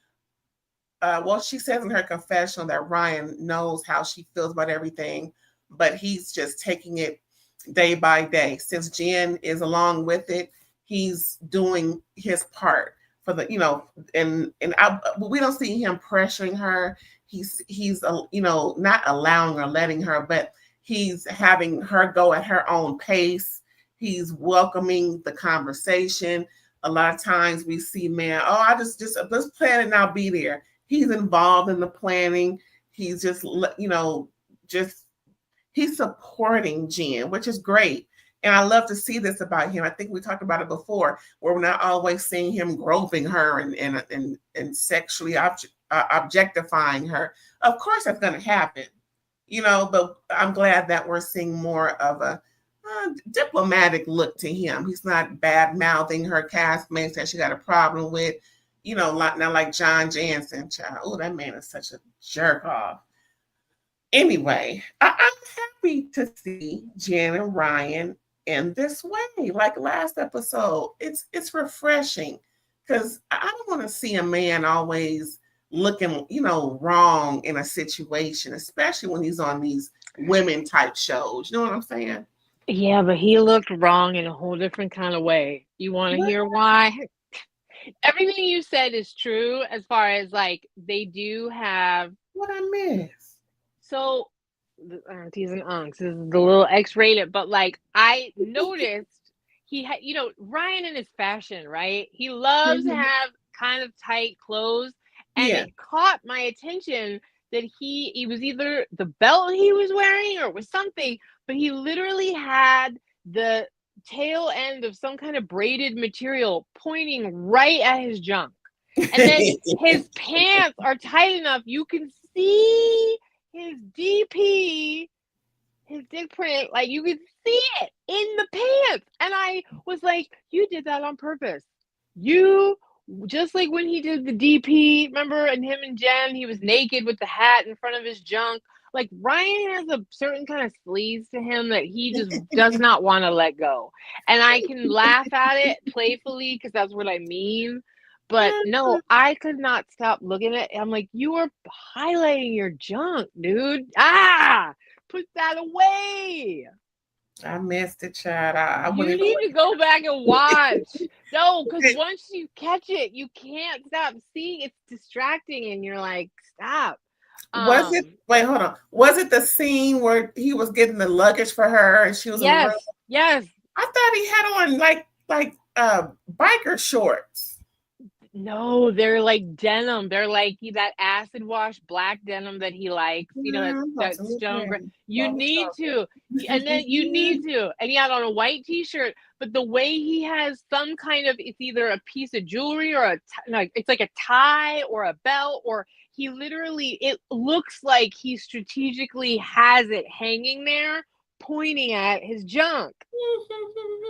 she says in her confessional that Ryan knows how she feels about everything, but he's just taking it day by day. Since Jen is along with it, he's doing his part for the, we don't see him pressuring her. He's not allowing or letting her, but he's having her go at her own pace. He's welcoming the conversation. A lot of times we see man, I just let's plan it and I'll be there. He's involved in the planning. He's just, he's supporting Jen, which is great. And I love to see this about him. I think we talked about it before, where we're not always seeing him groping her and sexually objectifying her. Of course, that's going to happen, but I'm glad that we're seeing more of a diplomatic look to him. He's not bad mouthing her castmates that she got a problem with, not like John Jansen. Child. Oh, that man is such a jerk off. Anyway, I'm happy to see Jen and Ryan in this way. Like last episode, it's refreshing because I don't want to see a man always looking, wrong in a situation, especially when he's on these women type shows. You know what I'm saying? Yeah, but he looked wrong in a whole different kind of way. You want to hear why? Everything you said is true as far as like they do have. What I miss? So, aunties and unks, this is the little X-rated, but like I noticed he had, Ryan in his fashion, right? He loves to have kind of tight clothes, and it caught my attention that he was either the belt he was wearing or it was something, but he literally had the tail end of some kind of braided material pointing right at his junk. And then his pants are tight enough you can see his DP, his dick print, like you could see it in the pants. And I was like, you did that on purpose. You just like when he did the DP, remember, and him and Jen, he was naked with the hat in front of his junk. Like Ryan has a certain kind of sleaze to him that he just does not want to let go. And I can laugh at it playfully because that's what I mean. But no, I could not stop looking at it. I'm like, you are highlighting your junk, dude. Put that away. I missed it, child. I You wouldn't need even. to go back and watch. No, because once you catch it, you can't stop seeing. It's distracting, and you're like, stop. Was it? Wait, hold on. Was it the scene where he was getting the luggage for her and she was in the room? Yes. I thought he had on like biker shorts. No, they're like denim. They're like that acid wash black denim that he likes. You know, that stone gray. You need to. And then you need to. And he had on a white t-shirt, but the way he has some kind of, it's either a piece of jewelry or it's like a tie or a belt, or he literally, it looks like he strategically has it hanging there pointing at his junk.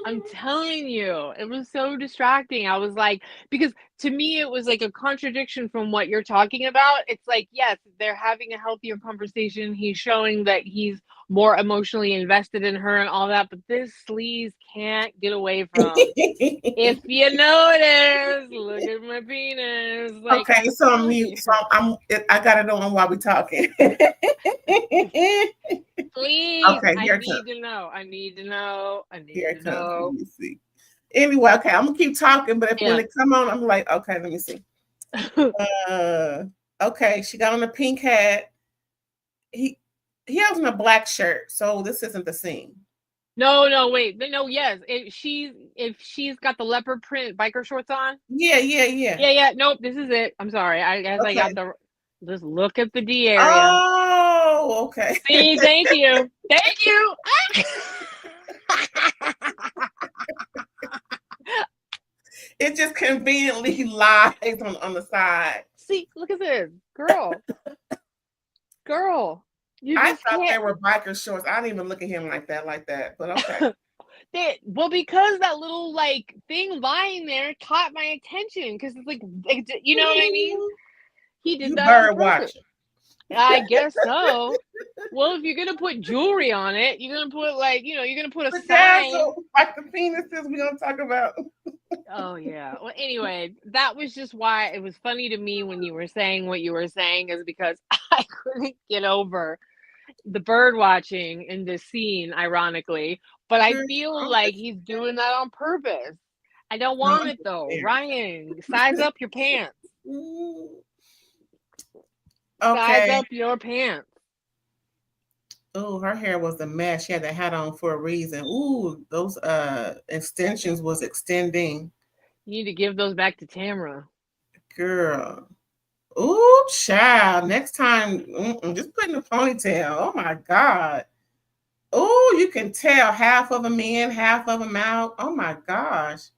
I'm telling you, it was so distracting. I was like, because to me, it was like a contradiction from what you're talking about. It's like, yes, they're having a healthier conversation. He's showing that he's more emotionally invested in her and all that, but this sleaze can't get away from. If you notice, look at my penis. Like, okay, so I'm mute. So I got it on while we're talking. Please, okay, I need to know. I need to know. Let me see. Anyway, okay, I'm gonna keep talking, but when it come on, I'm like, okay, let me see. Okay, she got on a pink hat. He has on a black shirt, so this isn't the scene. No, wait. No, yes. If she's got the leopard print biker shorts on. Yeah. Nope, this is it. I'm sorry. I guess I got the. Just look at the D area. Oh, okay. See, thank you. It just conveniently lies on the side. See, look at this, girl. I thought they were biker shorts. I didn't even look at him like that. But okay. Well, because that little like thing lying there caught my attention because it's like, you know what I mean? He did that on purpose. I guess so. Well, if you're gonna put jewelry on it, you're gonna put you're gonna put a sign like the penises we're gonna talk about. Oh yeah. Well, anyway, that was just why it was funny to me when you were saying what you were saying, is because I couldn't get over the bird watching in this scene, ironically. But I feel like he's doing that on purpose. I don't want it though. Ryan, size up your pants. Size up your pants. Oh, her hair was a mess. She had the hat on for a reason. Ooh, those extensions was extending. You need to give those back to Tamara. Girl. Ooh, child. Next time, just put in a ponytail. Oh my God. Oh, you can tell half of them in, half of them out. Oh my gosh.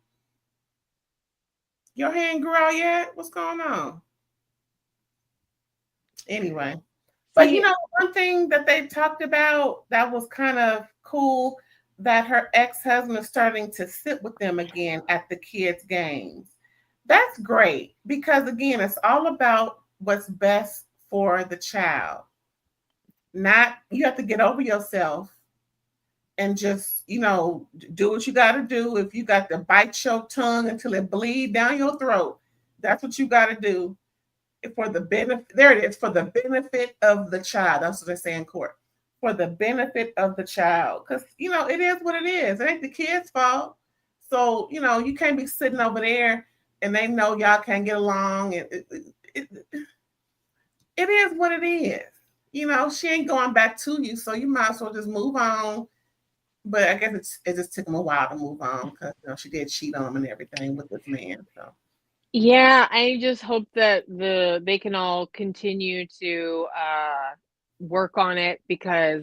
Your hand grew out yet? What's going on? Anyway. But one thing that they talked about that was kind of cool, that her ex-husband is starting to sit with them again at the kids' games. That's great because, again, it's all about what's best for the child. Not, you have to get over yourself and just, do what you got to do. If you got to bite your tongue until it bleed down your throat, that's what you got to do. For the benefit, there it is, for the benefit of the child. That's what they say in court. For the benefit of the child. Because, it is what it is. It ain't the kid's fault. So, you can't be sitting over there and they know y'all can't get along. It is what it is. She ain't going back to you. So you might as well just move on. But I guess it just took them a while to move on because she did cheat on him and everything with this man. So. Yeah, I just hope that they can all continue to work on it, because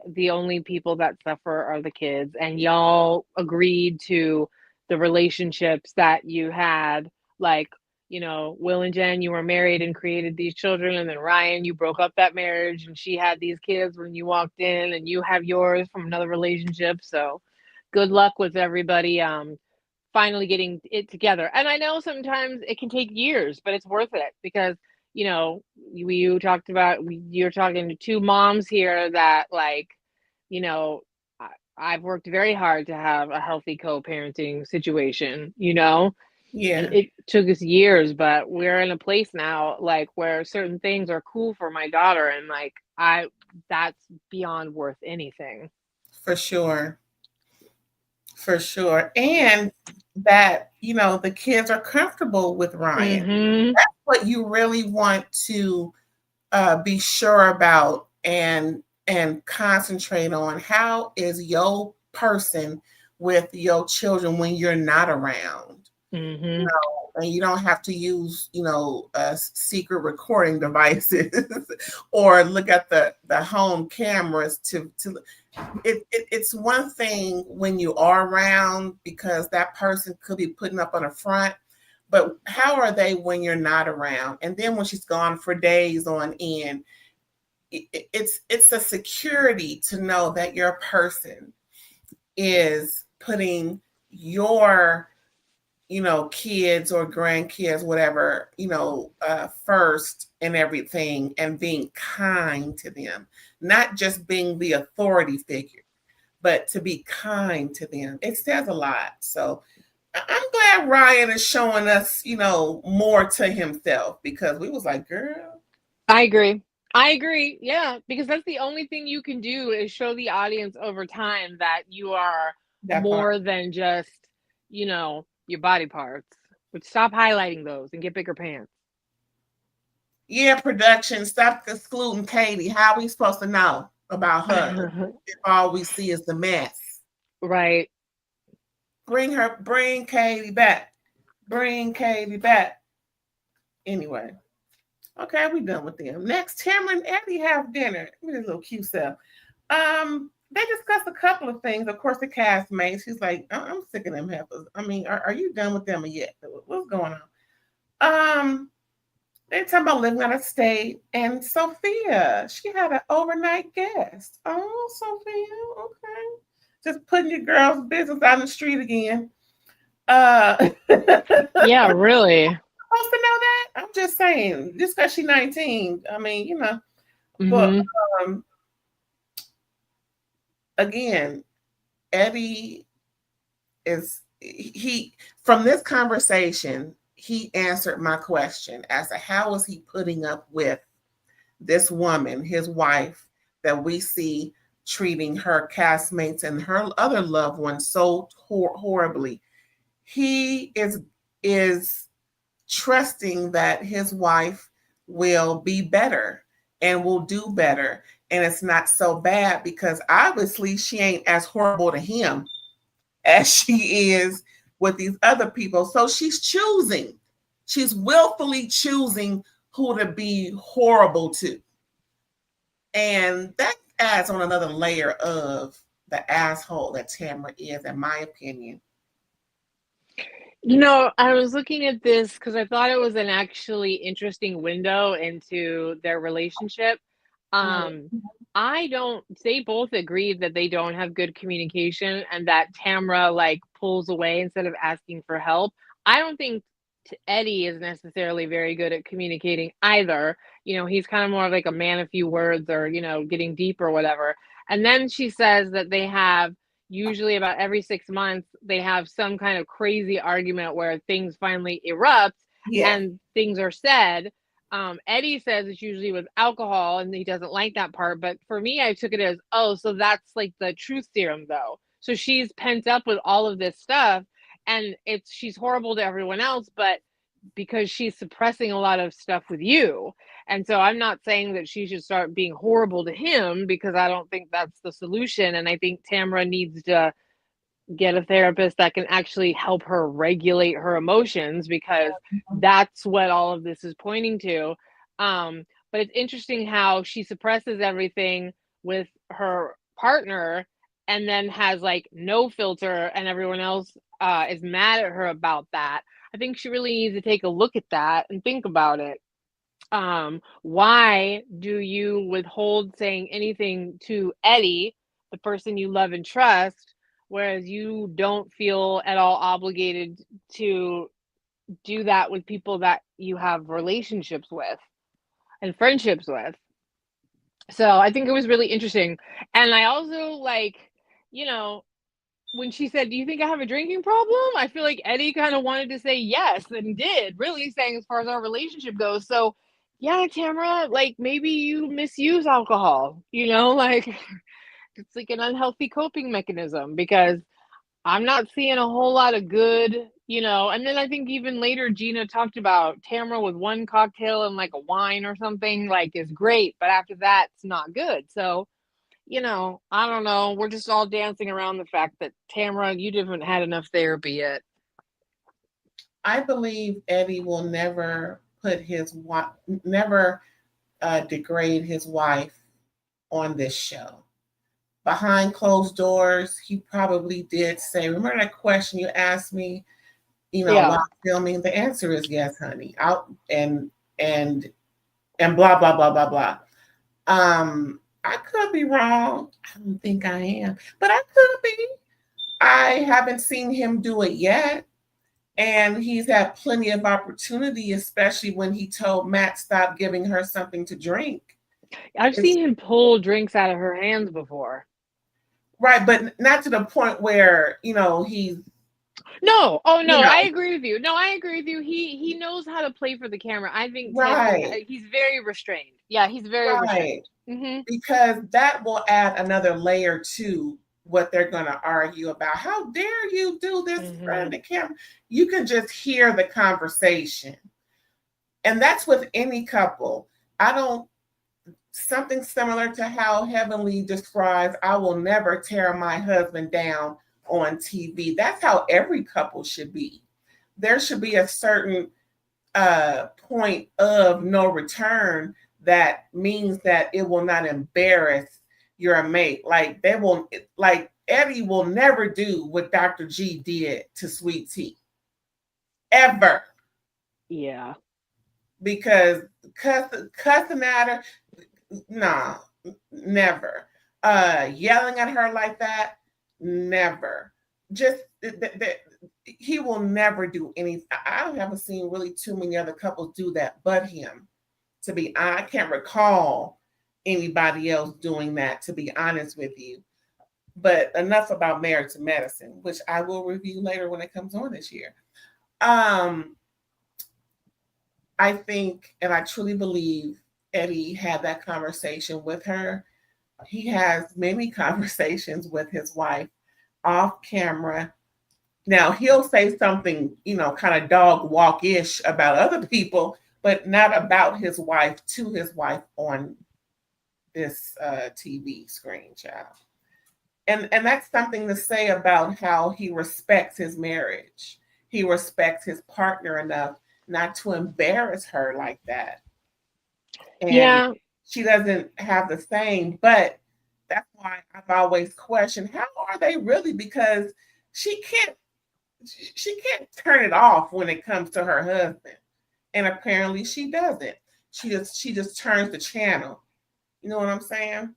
the only people that suffer are the kids. And y'all agreed to the relationships that you had, like, Will and Jen, you were married and created these children, and then Ryan, you broke up that marriage and she had these kids when you walked in, and you have yours from another relationship. So good luck with everybody finally getting it together. And I know sometimes it can take years, but it's worth it because, you know, you talked about, you're talking to two moms here that, like, you know, I've worked very hard to have a healthy co-parenting situation, you know? Yeah, It took us years, but we're in a place now, like, where certain things are cool for my daughter, and, like, I that's beyond worth anything. for sure. For sure. And that, the kids are comfortable with Ryan. Mhm. That's what you really want to be sure about and concentrate on. How is your person with your children when you're not around? Mhm. And you don't have to use, secret recording devices or look at the home cameras to it's one thing when you are around because that person could be putting up on a front, but how are they when you're not around? And then when she's gone for days on end, it's a security to know that your person is putting your kids or grandkids, whatever, first in everything and being kind to them, not just being the authority figure, but to be kind to them. It says a lot. So I'm glad Ryan is showing us, more to himself because we was like, girl. I agree. I agree, yeah, because that's the only thing you can do is show the audience over time that you are That part. more than just, your body parts. But stop highlighting those and get bigger pants. Yeah, production, stop excluding Katie. How are we supposed to know about her if all we see is the mess? Right. Bring Katie back. Bring Katie back. Anyway. Okay, we done with them. Next, Tamara and Eddie have dinner. Look at this little cute self. They discussed a couple of things. Of course, the castmates. She's like, I'm sick of them heifers. I mean, are you done with them yet? What's going on? They talking about living out of state. And Sophia, she had an overnight guest. Oh, Sophia, okay. Just putting your girl's business out in the street again. Yeah, really. Supposed to know that? I'm just saying, just because she's 19. I mean, but Mhm. Again, Eddie is he from this conversation, he answered my question as to how is he putting up with this woman, his wife, that we see treating her castmates and her other loved ones so horribly. He is trusting that his wife will be better and will do better. And it's not so bad because obviously she ain't as horrible to him as she is with these other people. So she's willfully choosing who to be horrible to. And that adds on another layer of the asshole that Tamara is, in my opinion. I was looking at this because I thought it was an actually interesting window into their relationship. Um, I don't, they both agreed that they don't have good communication and that Tamara like pulls away instead of asking for help. I don't think Eddie is necessarily very good at communicating either. He's kind of more of like a man of few words or, getting deep or whatever. And then she says that they have usually about every 6 months, they have some kind of crazy argument where things finally erupt Yeah. and things are said. Eddie says it's usually with alcohol and he doesn't like that part. But for me, I took it as, oh, so that's like the truth serum, though. So she's pent up with all of this stuff and she's horrible to everyone else, but because she's suppressing a lot of stuff with you. And so I'm not saying that she should start being horrible to him because I don't think that's the solution. And I think Tamara needs to get a therapist that can actually help her regulate her emotions because that's what all of this is pointing to. But it's interesting how she suppresses everything with her partner and then has like no filter and everyone else is mad at her about that. I think she really needs to take a look at that and think about it. Why do you withhold saying anything to Eddie, the person you love and trust, whereas you don't feel at all obligated to do that with people that you have relationships with and friendships with. So I think it was really interesting. And I also like, you know, when she said, "Do you think I have a drinking problem?" I feel like Eddie kind of wanted to say yes and did, really saying as far as our relationship goes. So, yeah, Tamara, like maybe you misuse alcohol, like it's like an unhealthy coping mechanism because I'm not seeing a whole lot of good. And then I think even later Gina talked about Tamara with one cocktail and like a wine or something like is great, but after that it's not good. So, I don't know. We're just all dancing around the fact that Tamara, you haven't had enough therapy yet. I believe Eddie will never degrade his wife on this show. Behind closed doors, he probably did say, remember that question you asked me, Yeah. while filming? The answer is yes, honey. Out and blah blah blah blah blah. I could be wrong. I don't think I am, but I could be. I haven't seen him do it yet. And he's had plenty of opportunity, especially when he told Matt stop giving her something to drink. I've seen him pull drinks out of her hands before. Right, but not to the point where, he's No. Oh no, I agree with you. No, I agree with you. He knows how to play for the camera. I think right. He's very restrained. Yeah, he's very restrained. Mm-hmm. Because that will add another layer to what they're going to argue about. How dare you do this in front of the camera? You can just hear the conversation. And that's with any couple. Something similar to how Heavenly describes, I will never tear my husband down on TV. That's how every couple should be. There should be a certain point of no return that means that it will not embarrass your mate. Like Eddie will never do what Dr. G did to Sweet Tea. Ever. Yeah. Because cussing at her, nah, never. Yelling at her like that, never. Just he will never do anything. I haven't seen really too many other couples do that but him. I can't recall anybody else doing that, to be honest with you. But enough about Married to Medicine, which I will review later when it comes on this year. I think, and I truly believe, Eddie had that conversation with her. He has many conversations with his wife off camera. Now, he'll say something, kind of dog walk-ish about other people, but not about his wife to his wife on this TV screen, child. And that's something to say about how he respects his marriage. He respects his partner enough not to embarrass her like that. And she doesn't have the same, but that's why I've always questioned, how are they really? Because she can't turn it off when it comes to her husband. And apparently she doesn't. She just turns the channel. You know what I'm saying?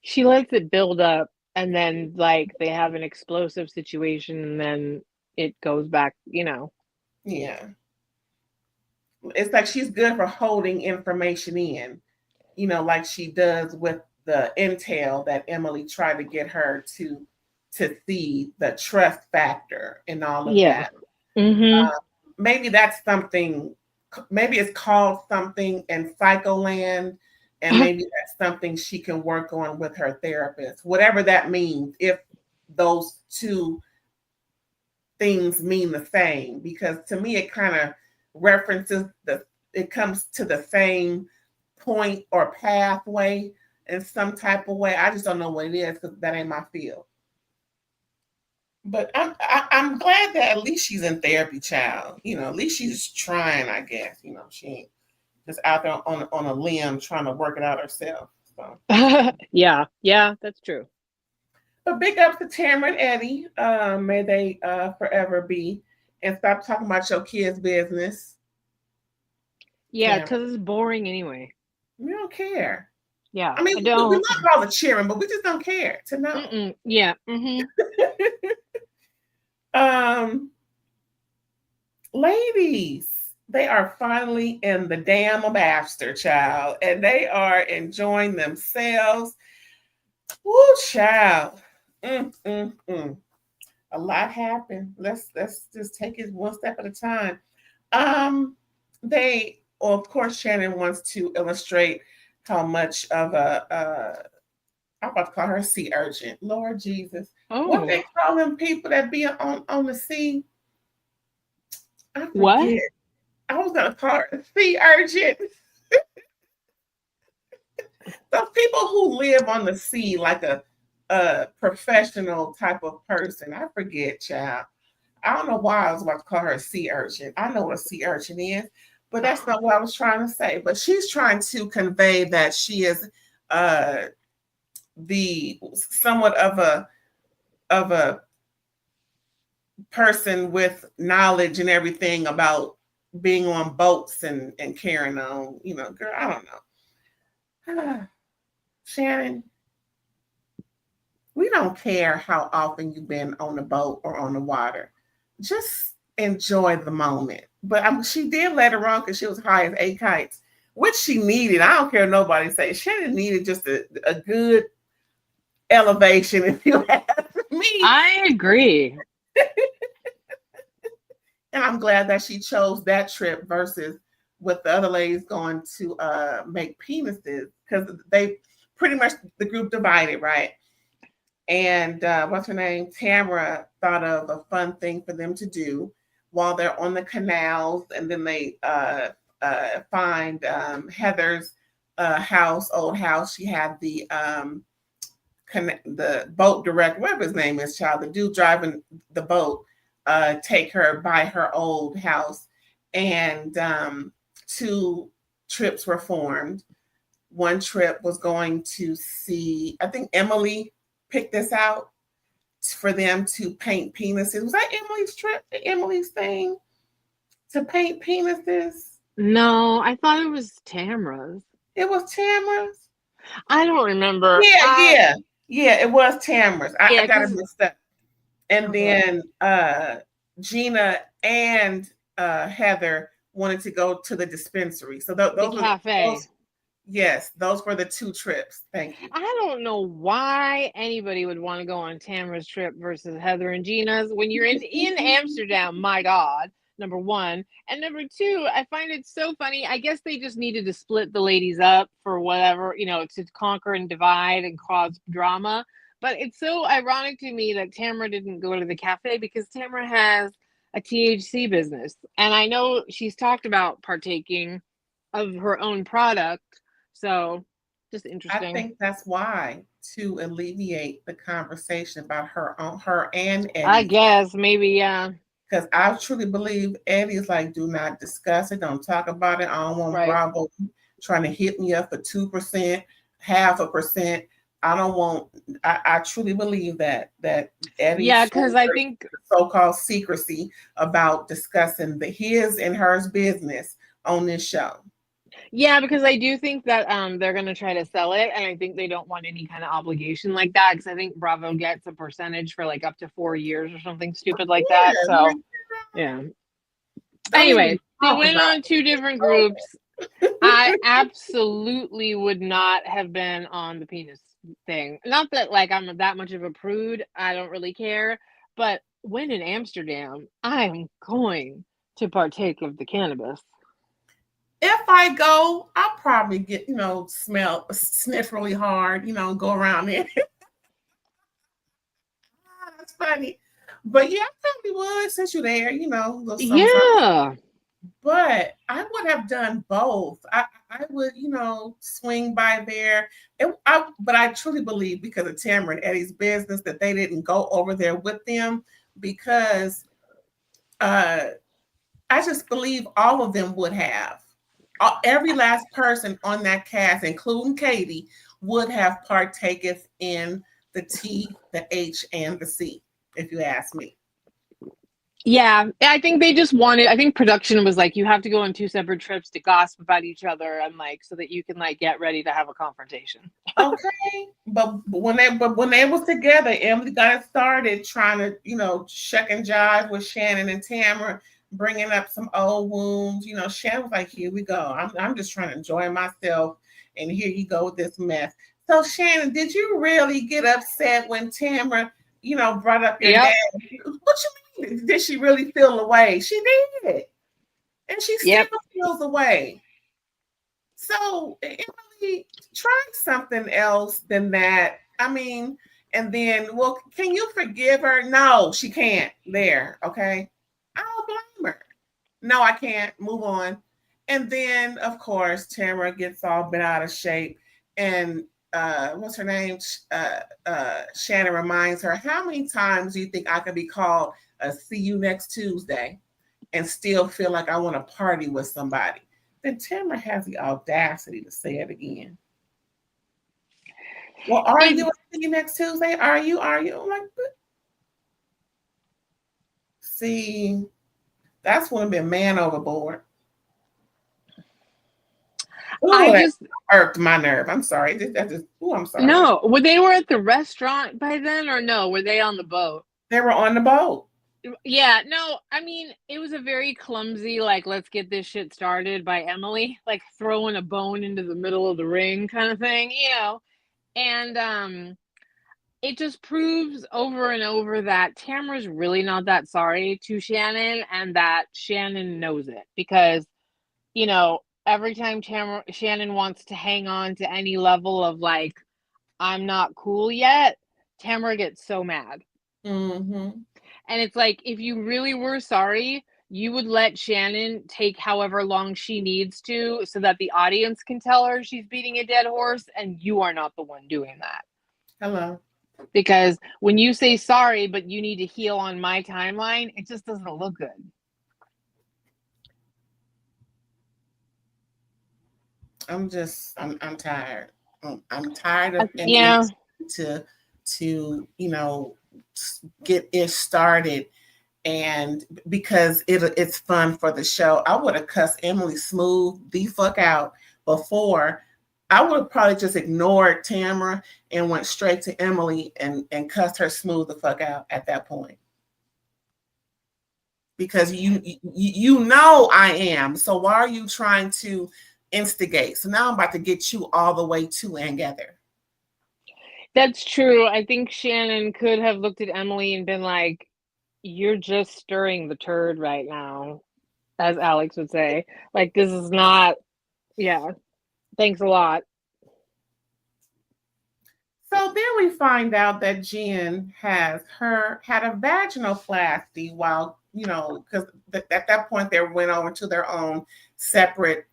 She lets it build up, and then like they have an explosive situation, and then it goes back, Yeah. It's like she's good for holding information in, like she does with the intel that Emily tried to get her to see, the trust factor and all of that. Mm-hmm. Maybe that's something, maybe it's called something in Psycholand, and maybe that's something she can work on with her therapist, whatever that means, if those two things mean the same, because to me it kind of references it comes to the same point or pathway in some type of way. I just don't know what it is because that ain't my field. But I'm glad that at least she's in therapy, child. At least she's trying, I guess. She ain't just out there on a limb trying to work it out herself. So. Yeah, that's true. But big ups to Tamara and Eddie. May they forever be. And stop talking about your kids' business. Yeah, because it's boring anyway. We don't care. Yeah. I mean, I we don't. love all the cheering, but we just don't care to know. Yeah. Mm-hmm. Ladies, they are finally in the dam of After, child, and they are enjoying themselves. Woo, child. Mm, mm, mm. A lot happened. Let's just take it one step at a time. Um, well, of course, Shannon wants to illustrate how much of I'm about to call her a sea urchin. Lord Jesus, what Oh, they call them people that be on the sea? I what? forget. I was gonna call her a sea urchin. Those people who live on the sea like a professional type of person. I forget, child. I don't know why I was about to call her a sea urchin. I know what a sea urchin is, but that's not what I was trying to say. But she's trying to convey that she is uh the somewhat of a person with knowledge and everything about being on boats and carrying on, girl, I don't know. Shannon, we don't care how often you've been on the boat or on the water. Just enjoy the moment. But she did let her on because she was high as 8 kites, which she needed. I don't care what nobody say. Shannon needed just a good elevation, if you ask me. I agree. And I'm glad that she chose that trip versus with the other ladies going to make penises, because they pretty much the group divided, right? And what's her name? Tamara thought of a fun thing for them to do while they're on the canals, and then they find Heather's old house. She had the boat director, whatever his name is, child, the dude driving the boat, take her by her old house, and 2 trips were formed. One trip was going to see, I think Emily picked this out for them to paint penises. Was that Emily's trip, Emily's thing to paint penises? No, I thought it was Tamra's. It was Tamara's. I don't remember. Yeah, it was Tamara's. I Yeah, got it because mixed up. And okay. then Gina and Heather wanted to go to the dispensary. So The those were cafe. those were the 2 trips. Thank you. I don't know why anybody would want to go on Tamara's trip versus Heather and Gina's when you're in Amsterdam. My God, number one, and number two, I find it so funny. I guess they just needed to split the ladies up for whatever, to conquer and divide and cause drama. But it's so ironic to me that Tamara didn't go to the cafe because Tamara has a THC business, and I know she's talked about partaking of her own product. So just I interesting. think that's why, to alleviate the conversation about her and I Eddie, guess maybe, yeah. because I truly believe Eddie is like, do not discuss it, don't talk about it. I don't want Right. Bravo trying to hit me up for 2%, 0.5%. I don't want. I truly believe that Eddie Yeah, because showed I her think so-called secrecy about discussing his and hers business on this show. yeah, because I do think that they're gonna try to sell it, and I think they don't want any kind of obligation like that because I think Bravo gets a percentage for like up to 4 years or something stupid like that. Yeah, So like, yeah. don't Anyway, even they talk went about on 2 different groups. I absolutely would not have been on the penis thing. Not that like I'm that much of a prude. I don't really care. But when in Amsterdam, I am going to partake of the cannabis. If I go, I'll probably get, sniff really hard, go around there. That's funny. But yeah, I probably would, since you're there, a little something, something. Yeah. But I would have done both. I would, swing by there. But I truly believe, because of Tamara and Eddie's business, that they didn't go over there with them, because I just believe all of them would have. Every last person on that cast, including Katie, would have partaketh in the T, the H, and the C, if you ask me. Yeah, I think they just wanted, I think production was like, you have to go on two separate trips to gossip about each other and like so that you can like get ready to have a confrontation. Okay, but when they was together, Emily got started trying to shuck and jive with Shannon and Tamara, bringing up some old wounds. Shannon was like, "Here we go. I'm just trying to enjoy myself, and here you go with this mess." So Shannon, did you really get upset when Tamara, brought up your dad? Yep. What you mean? Did she really feel away? She did, and she still Yep. feels away. So Emily, try something else than that. I mean, and then, well, can you forgive her? No, she can't. There, okay. I don't blame her. No, I can't. Move on. And then, of course, Tamara gets all bent out of shape, and what's her name? Shannon reminds her, "How many times do you think I could be called a see you next Tuesday and still feel like I want to party with somebody?" Then Tamara has the audacity to say it again. Well, are It, you see you next Tuesday? Are you? Are you? I'm like, see, that's when been man overboard. Ooh, I that just, irked my nerve. I'm sorry. That just, ooh, I'm sorry. no, were they were at the restaurant by then or no? Were they on the boat? They were on the boat. Yeah, no, I mean, it was a very clumsy, like, let's get this shit started by Emily, like throwing a bone into the middle of the ring kind of thing, you know? And it just proves over and over that Tamara's really not that sorry to Shannon and that Shannon knows it because, every time Shannon wants to hang on to any level of like, I'm not cool yet, Tamara gets so mad. Mm-hmm. And it's like, if you really were sorry, you would let Shannon take however long she needs to so that the audience can tell her she's beating a dead horse, and you are not the one doing that. Hello. Because when you say sorry, but you need to heal on my timeline, it just doesn't look good. I'm tired. I'm tired of Emily Yeah. to get it started, and because it's fun for the show. I would have cussed Emily smooth the fuck out before. I would have probably just ignored Tamara and went straight to Emily and cussed her smooth the fuck out at that point. Because you I am. So why are you trying to instigate? So now I'm about to get you all the way to and together. That's true. I think Shannon could have looked at Emily and been like, you're just stirring the turd right now, as Alex would say. Like, this is not, yeah, thanks a lot. So then we find out that Jen had a vaginoplasty while, because at that point they went over to their own separate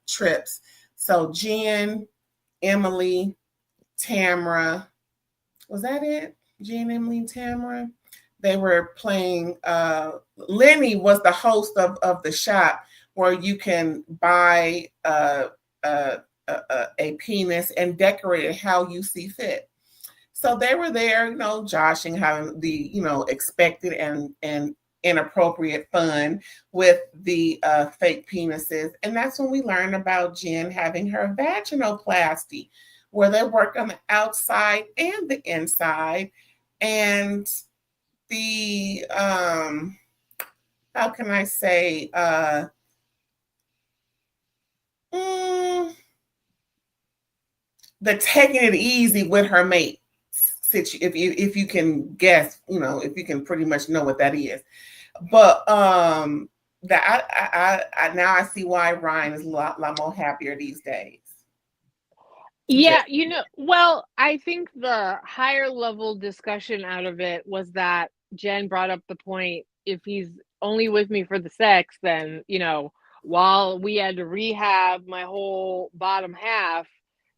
trips. So Jen, Emily, Tamara, was that it? Jen, Emily, Tamara. They were playing. Lenny was the host of the shop where you can buy a penis and decorate it how you see fit. So they were there, joshing, having the, expected and inappropriate fun with the fake penises. And that's when we learned about Jen having her vaginoplasty, where they work on the outside and the inside. And the, how can I say, the taking it easy with her mate. If you can guess, if you can pretty much know what that is. But that I now I see why Ryan is a lot more happier these days. Yeah, well, I think the higher level discussion out of it was that Jen brought up the point, if he's only with me for the sex, then, while we had to rehab my whole bottom half,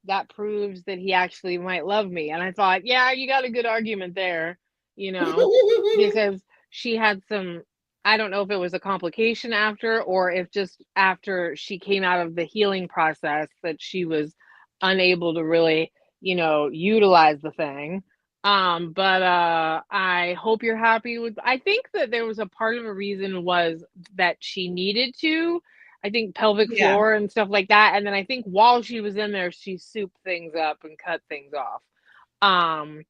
that proves that he actually might love me. And I thought, yeah, you got a good argument there, because she had some, I don't know if it was a complication after or if just after she came out of the healing process that she was unable to really, utilize the thing. But I hope you're happy with. I think that there was a part of a reason was that she needed to. I think pelvic Yeah. floor and stuff like that. And then I think while she was in there, she souped things up and cut things off. Um,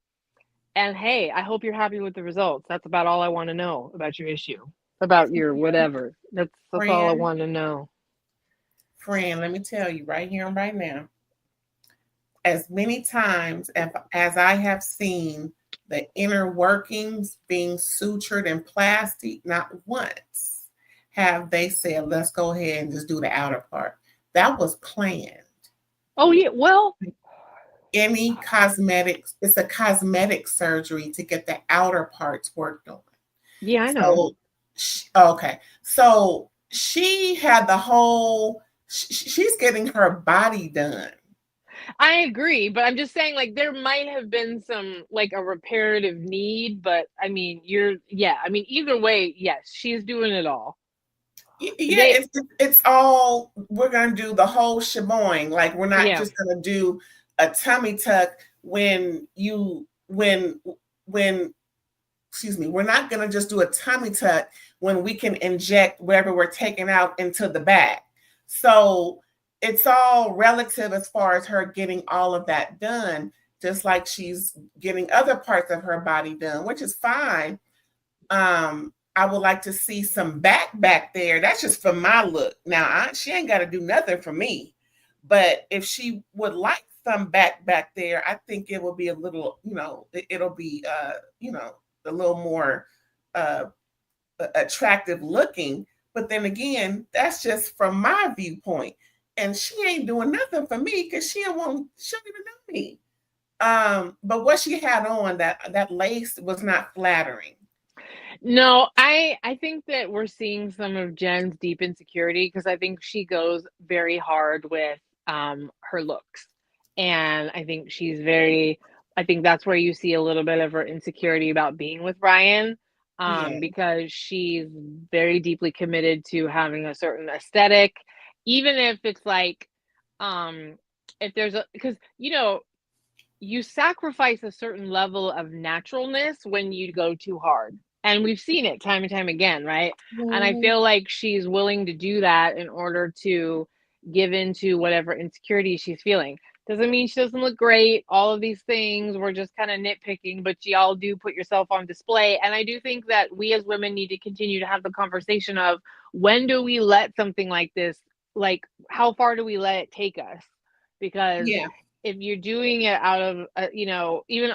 and hey, I hope you're happy with the results. That's about all I want to know about your issue, about your whatever. That's all I Friend, want to know. friend, let me tell you right here and right now, as many times as I have seen the inner workings being sutured in plastic, not once have they said, let's go ahead and just do the outer part. That was planned. Oh yeah, well, Any cosmetics, it's a cosmetic surgery to get the outer parts worked on. yeah, I know. So, okay. So she had the whole, she's getting her body done. I agree, but I'm just saying, like, there might have been some, like, a reparative need, but I mean, yeah, I mean, either way, yes, she's doing it all. Yeah, They, it's all, we're gonna do the whole shebang. Like, we're not yeah, just gonna do a tummy tuck when excuse me, we're not gonna just do a tummy tuck when we can inject wherever we're taking out into the back. So it's all relative as far as her getting all of that done, just like she's getting other parts of her body done, which is fine. I would like to see some back there. That's just for my look. Now, she ain't got to do nothing for me. But if she would like some back there, I think it will be a little, it'll be, a little more uh, attractive looking. But then again, that's just from my viewpoint. And she ain't doing nothing for me because she don't even know me. But what she had on, that lace was not flattering. no, I think that we're seeing some of Jen's deep insecurity because I think she goes very hard with her looks. And I think that's where you see a little bit of her insecurity about being with Ryan. Yeah. Because she's very deeply committed to having a certain aesthetic, even if it's like if there's a because you sacrifice a certain level of naturalness when you go too hard. And we've seen it time and time again, right? And I Mm-hmm. feel like she's willing to do that in order to give into whatever insecurity she's feeling. Doesn't mean she doesn't look great. All of these things, we're just kind of nitpicking, but y'all do put yourself on display. And I do think that we as women need to continue to have the conversation of when do we let something like this, like, how far do we let it take us? Because Yeah. if you're doing it out of even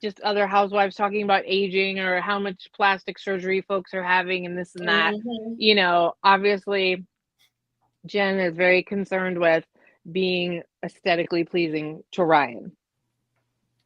just other housewives talking about aging or how much plastic surgery folks are having and this and that, Mm-hmm. obviously Jen is very concerned with being aesthetically pleasing to Ryan.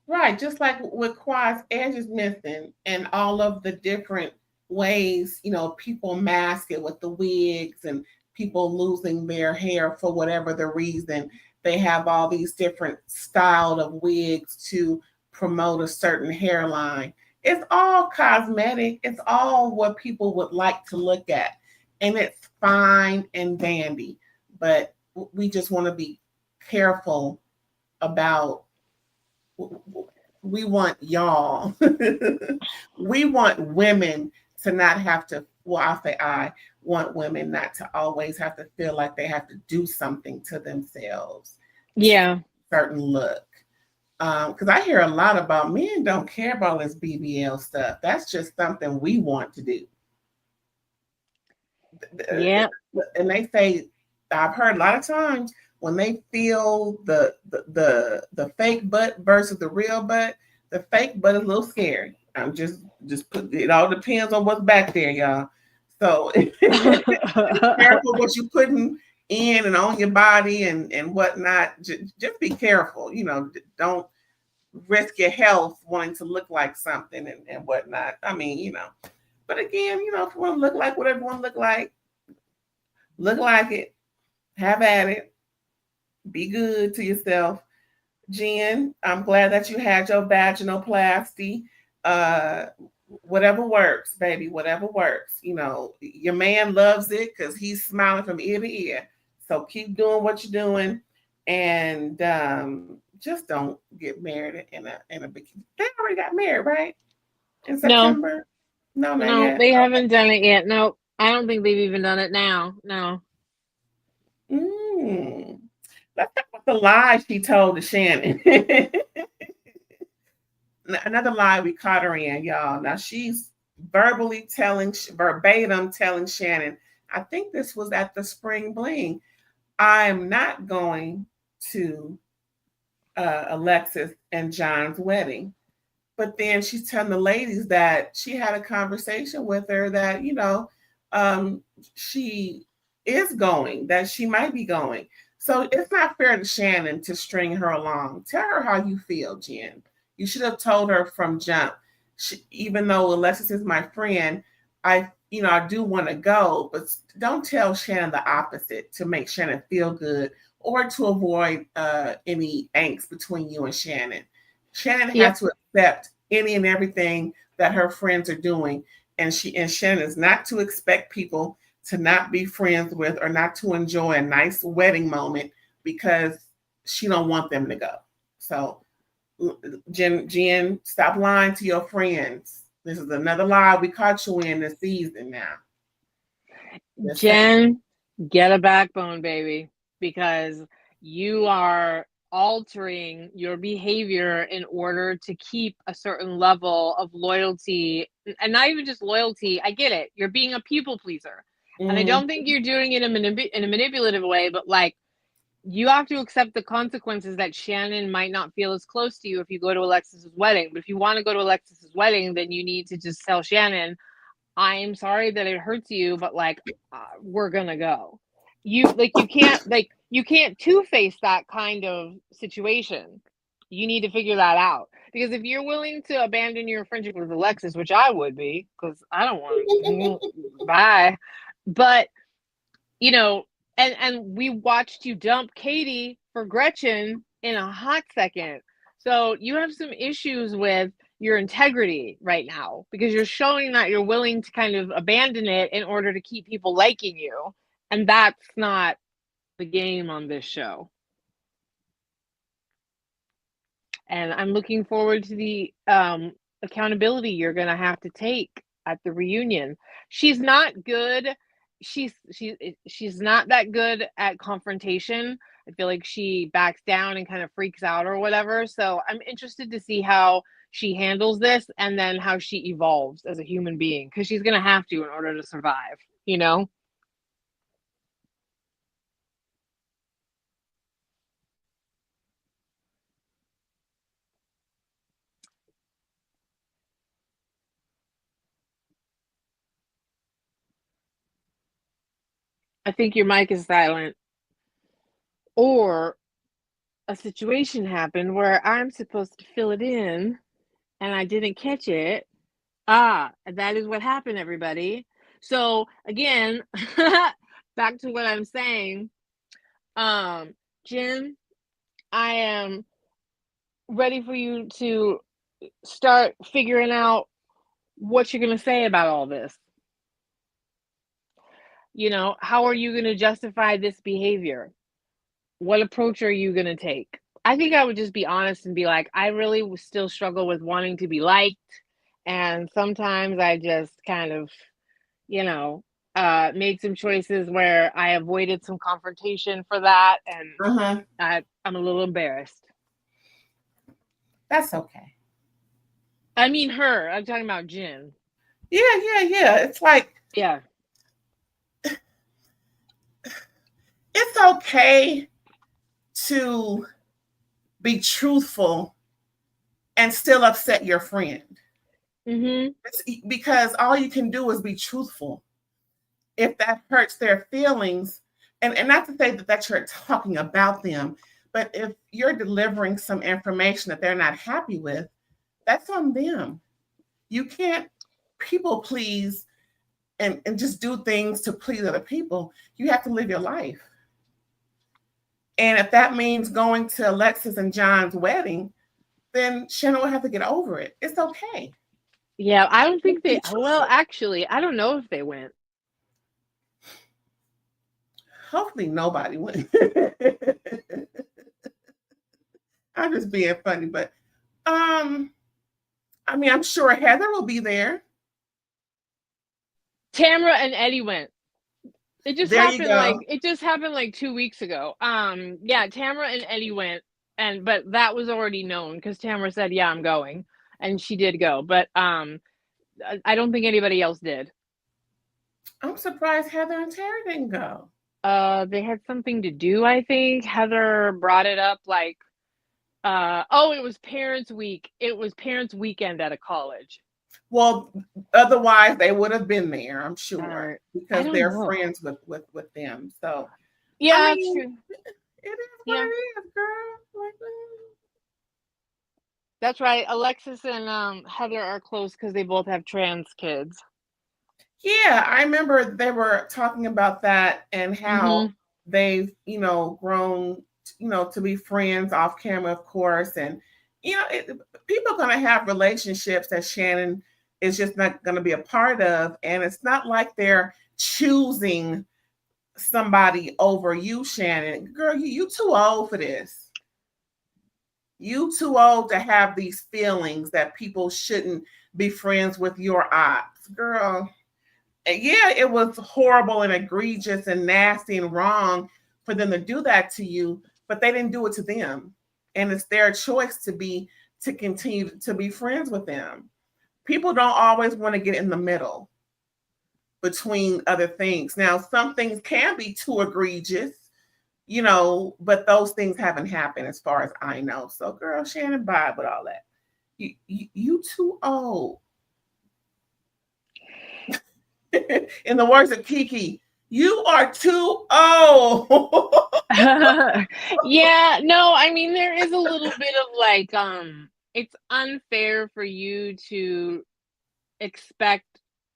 Right, just like with Quad's edges missing and all of the different ways, people mask it with the wigs and people losing their hair for whatever the reason. They have all these different style of wigs to promote a certain hairline. It's all cosmetic. It's all what people would like to look at. And it's fine and dandy. But we just want to be careful about, we want y'all, we want women to not have to, well, I want women not to always have to feel like they have to do something to themselves, Yeah. certain look. Because I hear a lot about men don't care about this BBL stuff. That's just something we want to do. Yeah. And they say, I've heard a lot of times when they feel the fake butt versus the real butt, the fake butt is a little scary. I'm just put, it all depends on what's back there, y'all. So careful what you're putting in and on your body and whatnot. Just be careful. Don't risk your health wanting to look like something and whatnot. I mean, but again, if you want to look like whatever you want to look like it, have at it, be good to yourself. Jen, I'm glad that you had your vaginoplasty. Uh, whatever works, baby, whatever works. Your man loves it because he's smiling from ear to ear. So keep doing what you're doing and just don't get married in a bikini. They already got married, right? In No, September? No, not no, yet. they haven't done it yet. No, I don't think they've even done it now. No. Mm. Let's talk about the lie she told to Shannon. Another lie we caught her in, y'all. Now she's verbatim telling Shannon, I think this was at the spring bling, I'm not going to Alexis and John's wedding. But then she's telling the ladies that she had a conversation with her that, um, she is going, that she might be going. So it's not fair to Shannon to string her along. Tell her how you feel, Jen. You should have told her from jump. Even though Alexis is my friend, I do want to go, but don't tell Shannon the opposite to make Shannon feel good or to avoid any angst between you and Shannon. Shannon Yep. has to accept any and everything that her friends are doing, and Shannon is not to expect people to not be friends with or not to enjoy a nice wedding moment because she don't want them to go. So, Jen, stop lying to your friends. This is another lie we caught you in this season now. Jen, get a backbone, baby, because you are altering your behavior in order to keep a certain level of loyalty, and not even just loyalty. I get it. You're being a people pleaser. And I don't think you're doing it in a manipulative way, but like, you have to accept the consequences that Shannon might not feel as close to you if you go to Alexis's wedding. But if you want to go to Alexis's wedding, then you need to just tell Shannon, I'm sorry that it hurts you, but like, we're gonna go. You can't two-face that kind of situation. You need to figure that out, because if you're willing to abandon your friendship with Alexis, which I would be, because I don't want bye, but you know, and we watched you dump Katie for Gretchen in a hot second. So you have some issues with your integrity right now, because you're showing that you're willing to kind of abandon it in order to keep people liking you. And that's not the game on this show. And I'm looking forward to the accountability you're going to have to take at the reunion. She's not good. She's not that good at confrontation. I feel like she backs down and kind of freaks out or whatever. So I'm interested to see how she handles this, and then how she evolves as a human being, because she's going to have to in order to survive, you know? I think your mic is silent. Or a situation happened where I'm supposed to fill it in and I didn't catch it. That is what happened, everybody. So again, back to what I'm saying. Jen, I am ready for you to start figuring out what you're going to say about all this. You know, how are you going to justify this behavior? What approach are you going to take? I think I would just be honest and be like, I really still struggle with wanting to be liked. And sometimes I just kind of, you know, made some choices where I avoided some confrontation for that. And I'm a little embarrassed. That's okay. I mean, her. I'm talking about Jen. Yeah. It's like, yeah, it's okay to be truthful and still upset your friend. Because all you can do is be truthful. If that hurts their feelings, and not to say that you're talking about them, but if you're delivering some information that they're not happy with, that's on them. You can't people please and just do things to please other people. You have to live your life. And if that means going to Alexis and John's wedding, then Shannon will have to get over it. It's okay. Yeah, I don't think they, well, actually, I don't know if they went. Hopefully nobody went. I'm just being funny, but I mean, I'm sure Heather will be there. Tamara and Eddie went. It just There you happened go. like 2 weeks ago. Yeah, Tamara and Eddie went, but that was already known because Tamara said, "Yeah, I'm going," and she did go. But I don't think anybody else did. I'm surprised Heather and Terry didn't go. They had something to do, I think. Heather brought it up like, oh, it was Parents Week. It was Parents Weekend at a college. Well, otherwise they would have been there, I'm sure, I because don't they're know. friends with them. So Yeah, I that's mean, true. it is what Yeah, it is, girl. Like, that's right. Alexis and Heather are close because they both have trans kids. yeah, I remember they were talking about that and how Mm-hmm. they've, grown, to be friends off camera, of course. And, people are going to have relationships that Shannon is just not going to be a part of. And it's not like they're choosing somebody over you, Shannon. Girl, you too old for this. You too old to have these feelings that people shouldn't be friends with your ops. Girl, yeah, it was horrible and egregious and nasty and wrong for them to do that to you, but they didn't do it to them. And it's their choice to continue to be friends with them. People don't always want to get in the middle between other things. Now, some things can be too egregious, but those things haven't happened as far as I know. So, girl, Shannon, bye with all that. You too old. In the words of Kiki, you are too old. Yeah, no, I mean there is a little bit of like it's unfair for you to expect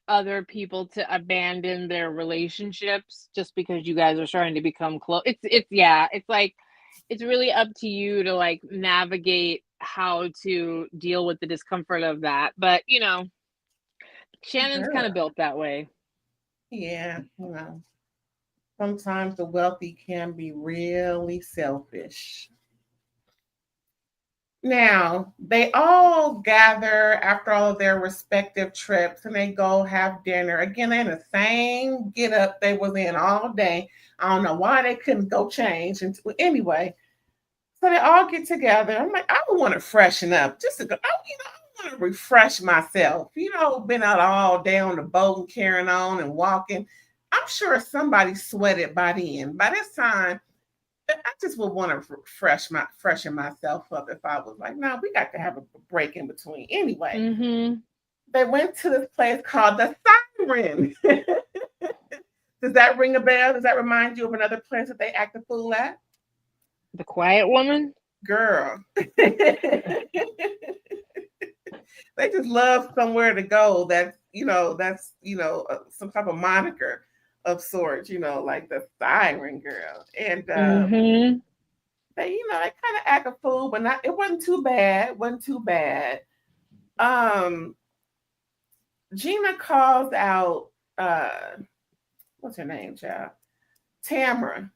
other people to abandon their relationships just because you guys are starting to become close. It's yeah, it's like it's really up to you to like navigate how to deal with the discomfort of that. But, Shannon's kind of built that way. Yeah, sometimes the wealthy can be really selfish. Now, they all gather after all of their respective trips and they go have dinner. Again, they're in the same get up they was in all day. I don't know why they couldn't go change. And anyway, so they all get together. I'm like, I would want to freshen up just to go. I want to refresh myself. Been out all day on the boat and carrying on and walking. I'm sure somebody sweated by then. By this time, I just would want to freshen myself up if I was like, no, we got to have a break in between. Anyway, they went to this place called the Siren. Does that ring a bell? Does that remind you of another place that they act a fool at? The Quiet Woman? Girl. They just love somewhere to go that's some type of moniker of sorts, like the Siren Girl. And they kind of act a fool, but it wasn't too bad. Gina calls out what's her name, child? Tamara.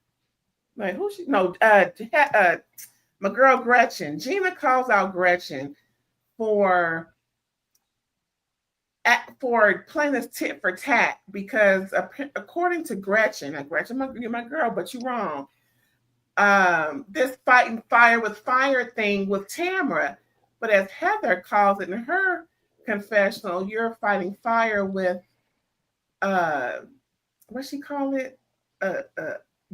Like who she no my girl Gretchen. Gina calls out Gretchen for playing this tit for tat because according to Gretchen, you're my girl, but you're wrong. This fighting fire with fire thing with Tamara, but as Heather calls it in her confessional, you're fighting fire with what she call it,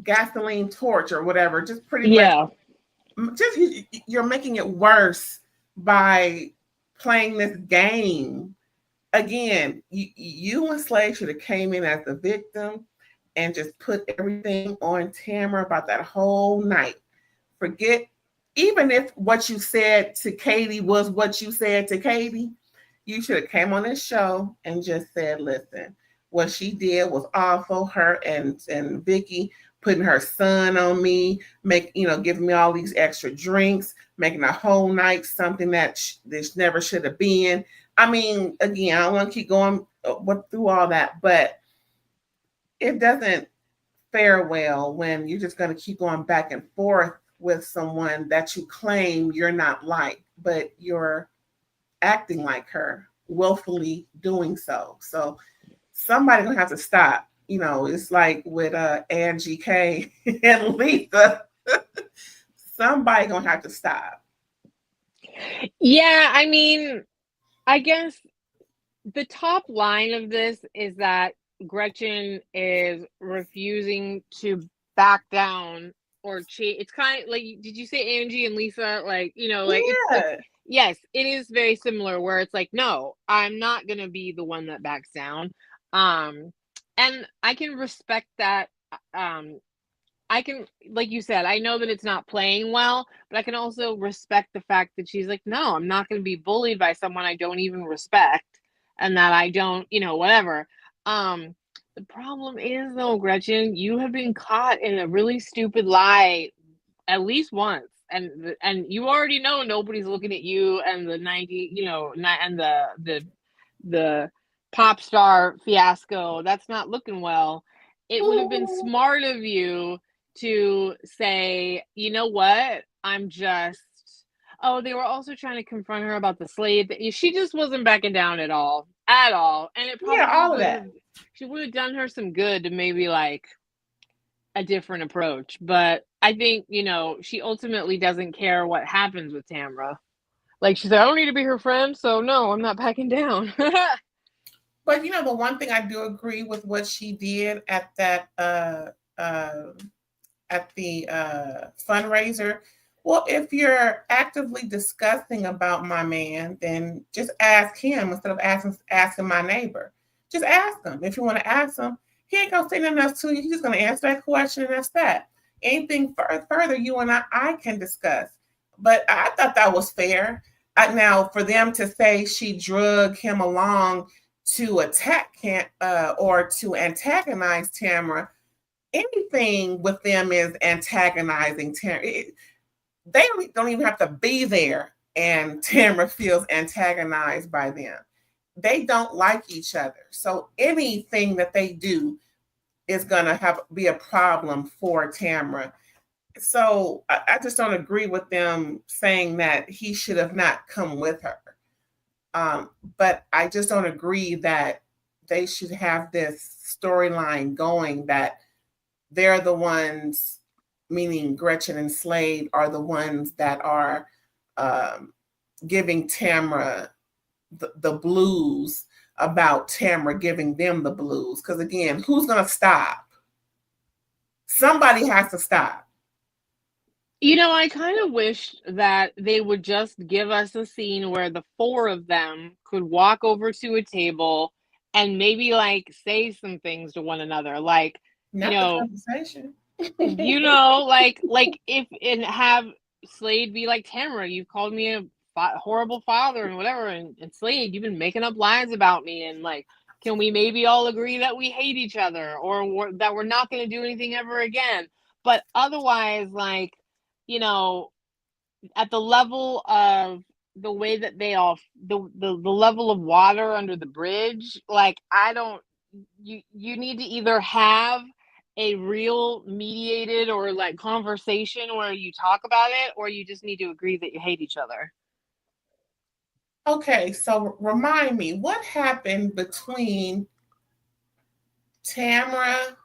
gasoline torch or whatever. Just pretty much, just you're making it worse by playing this game. Again, you and Slade should have came in as the victim and just put everything on Tamara about that whole night. Forget, even if what you said to Katie was what you said to Katie, you should have came on this show and just said, listen, what she did was awful. Her and Vicky putting her son on me, giving me all these extra drinks, making a whole night something that this never should have been. I mean, again, I don't want to keep going through all that, but it doesn't fare well when you're just going to keep going back and forth with someone that you claim you're not like, but you're acting like her, willfully doing so. So somebody gonna have to stop. You know, it's like with Angie K and Lisa. Somebody gonna have to stop. Yeah, I mean, I guess the top line of this is that Gretchen is refusing to back down or change. It's kind of like, did you say Angie and Lisa? Like, you know, like it's like, yes, it is very similar where it's like, no, I'm not gonna be the one that backs down. And I can respect that. I can, like you said, I know that it's not playing well, but I can also respect the fact that she's like, no, I'm not going to be bullied by someone I don't even respect and that I don't, you know, whatever. The problem is though, Gretchen, you have been caught in a really stupid lie at least once. And you already know nobody's looking at you and the 90, you know, and the pop star fiasco. That's not looking well. It would have been smart of you to say, you know what, I'm just, oh, they were also trying to confront her about the slave. She just wasn't backing down at all. And it probably all of would that. have, she would have done her some good to maybe like a different approach. But I think, you know, she ultimately doesn't care what happens with Tamra. Like she said, I don't need to be her friend, so no, I'm not backing down. But you know, the one thing I do agree with what she did at that at the fundraiser. Well, if you're actively discussing about my man, then just ask him instead of asking my neighbor. Just ask him. If you want to ask him, he ain't gonna say nothing else to you. He's just gonna answer that question and that's that. Anything further, you and I can discuss. But I thought that was fair. Now, for them to say she drug him along to attack him or to antagonize Tamara, anything with them is antagonizing Tamara. They don't even have to be there, and Tamara feels antagonized by them. They don't like each other, so anything that they do is gonna be a problem for Tamara. So I just don't agree with them saying that he should have not come with her. But I just don't agree that they should have this storyline going that they're the ones, meaning Gretchen and Slade, are the ones that are giving Tamara the blues about Tamara giving them the blues. Because again, who's going to stop? Somebody has to stop. You know, I kind of wish that they would just give us a scene where the four of them could walk over to a table and maybe like say some things to one another. Like, Not you know, the conversation. you know, like if and have Slade be like, Tamara, you've called me a horrible father and whatever, and Slade, you've been making up lies about me, and like, can we maybe all agree that we hate each other or that we're not going to do anything ever again? But otherwise, like, you know, at the level of the way that they all the level of water under the bridge, like I don't, you need to either have a real mediated or like conversation where you talk about it, or you just need to agree that you hate each other. Okay, so remind me, what happened between Tamara,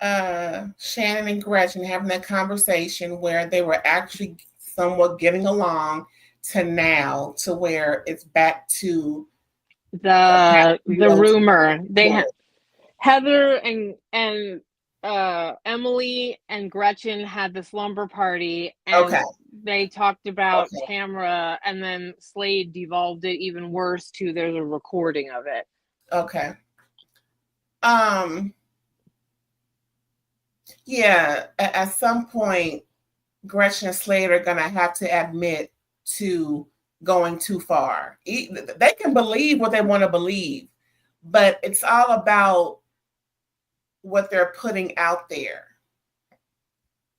Shannon, and Gretchen having that conversation where they were actually somewhat getting along to now to where it's back to The rumor they had Heather and Emily and Gretchen had the slumber party, and they talked about Tamara, and then Slade devolved it even worse to there's a recording of it. Okay. Yeah, at some point, Gretchen and Slade are going to have to admit to going too far. They can believe what they want to believe, but it's all about what they're putting out there.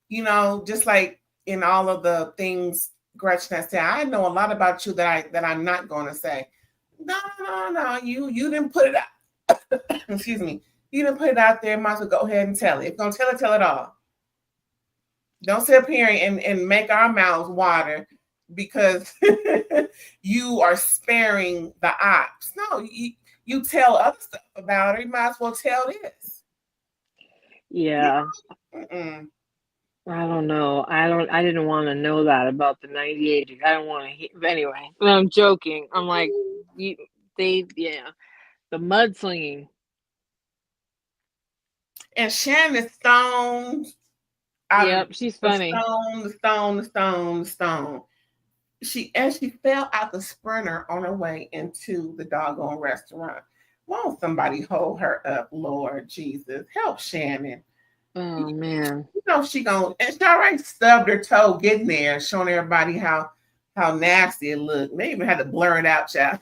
You know, just like in all of the things Gretchen has said, I know a lot about you that I'm not going to say. No, you didn't put it out. Excuse me. You didn't put it out there. Might as well go ahead and tell it. If you're going to tell it all. Don't sit up here and make our mouths water because you are sparing the ops. No, you tell other stuff about her. You might as well tell this. Yeah. Mm-mm. I don't know. I didn't want to know that about the 98. I don't want to hear. Anyway, I'm joking. I'm like, yeah, the mudslinging. And Shannon stoned out of Yep, she's funny. the stone. She fell out the sprinter on her way into the doggone restaurant. Won't somebody hold her up, Lord Jesus? Help Shannon. Oh man. You know she already stubbed her toe getting there, showing everybody how nasty it looked. They even had to blur it out, child.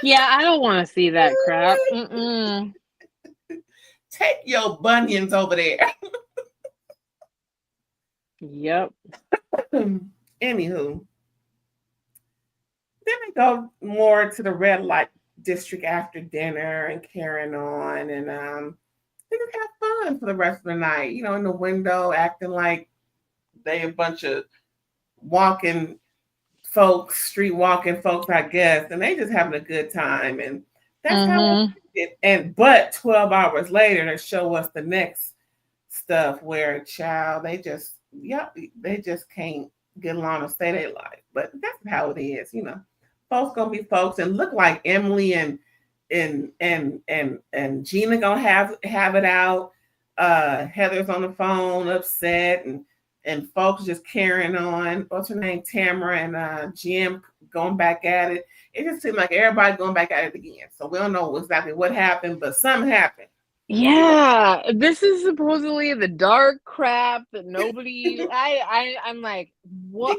Yeah, I don't want to see that crap. Mm-mm. Take your bunions over there. Yep. Anywho, then we go more to the red light district after dinner and carrying on, and they just have fun for the rest of the night. You know, in the window, acting like they a bunch of walking folks, street walking folks, I guess, and they just having a good time, and that's how it. And but 12 hours later, they show us the next stuff where child they just can't get along and stay their life. But that's how it is, you know. Folks gonna be folks and look like Emily and Gina gonna have it out. Heather's on the phone upset and folks just carrying on. What's her name? Tamara and Jim going back at it. It just seemed like everybody going back at it again. So we don't know exactly what happened, but something happened. Yeah, this is supposedly the dark crap that nobody. I'm like, what?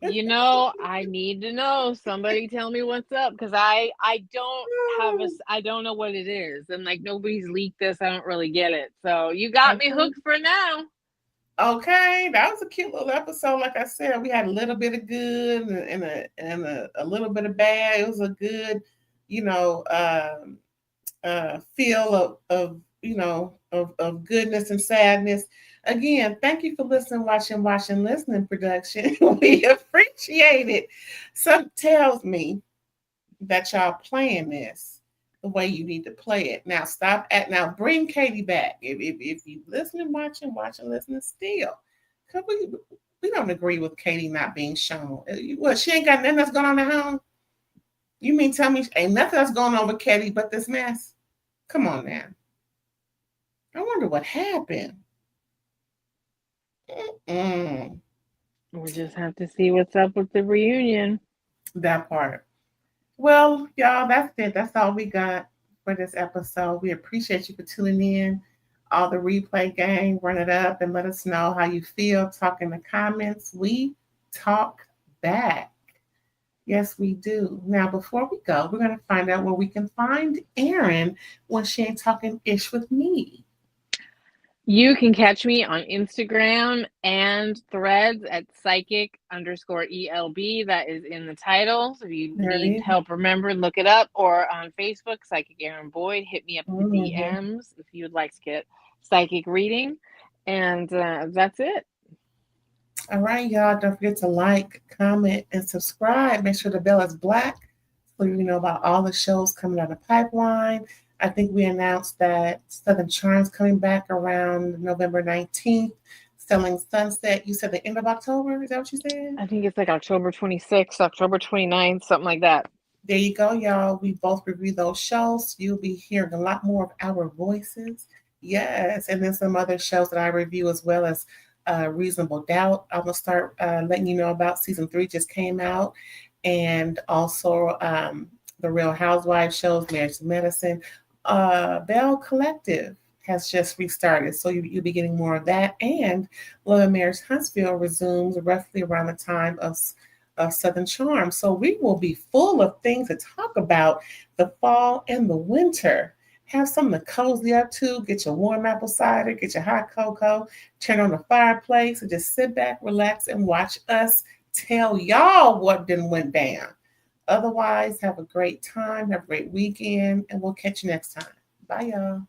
You know, I need to know. Somebody tell me what's up because I don't know what it is, and like nobody's leaked this. I don't really get it. So you got me hooked for now. Okay, that was a cute little episode. Like I said, we had a little bit of good and a little bit of bad. It was a good, you know, feel of goodness and sadness. Again, thank you for listening, watching, listening, production. We appreciate it. Something tells me that y'all playing this the way you need to play it. Now now bring Katie back. If you listening, watching, listening still. Cause we don't agree with Katie not being shown. What, she ain't got nothing that's going on at home? You mean tell me ain't nothing that's going on with Katie but this mess? Come on now. I wonder what happened. We'll just have to see what's up with the reunion. That part. Well, y'all, that's it. That's all we got for this episode. We appreciate you for tuning in. All the replay gang, run it up and let us know how you feel. Talk in the comments. We talk back. Yes, we do. Now, before we go, we're going to find out where we can find Erin when she ain't talking ish with me. You can catch me on Instagram and Threads at psychic_ELB. That is in the title. So if you need help, remember, look it up. Or on Facebook, Psychic Erin Boyd. Hit me up in the DMs if you would like to get psychic reading. And that's it. All right, y'all. Don't forget to like, comment, and subscribe. Make sure the bell is black so you know about all the shows coming out of the pipeline. I think we announced that Southern Charms coming back around November 19th. Selling Sunset. You said the end of October? Is that what you said? I think it's like October 26th, October 29th, something like that. There you go, y'all. We both review those shows. You'll be hearing a lot more of our voices. Yes. And then some other shows that I review as well as Reasonable Doubt. I'm going to start letting you know about season 3 just came out. And also the Real Housewives shows, Marriage to Medicine. Bell Collective has just restarted, so you'll be getting more of that. And Love and Marriage Huntsville resumes roughly around the time of Southern Charm. So we will be full of things to talk about the fall and the winter. Have something to cozy up to. Get your warm apple cider, get your hot cocoa, turn on the fireplace, and just sit back, relax, and watch us tell y'all what then went down. Otherwise, have a great time, have a great weekend, and we'll catch you next time. Bye, y'all.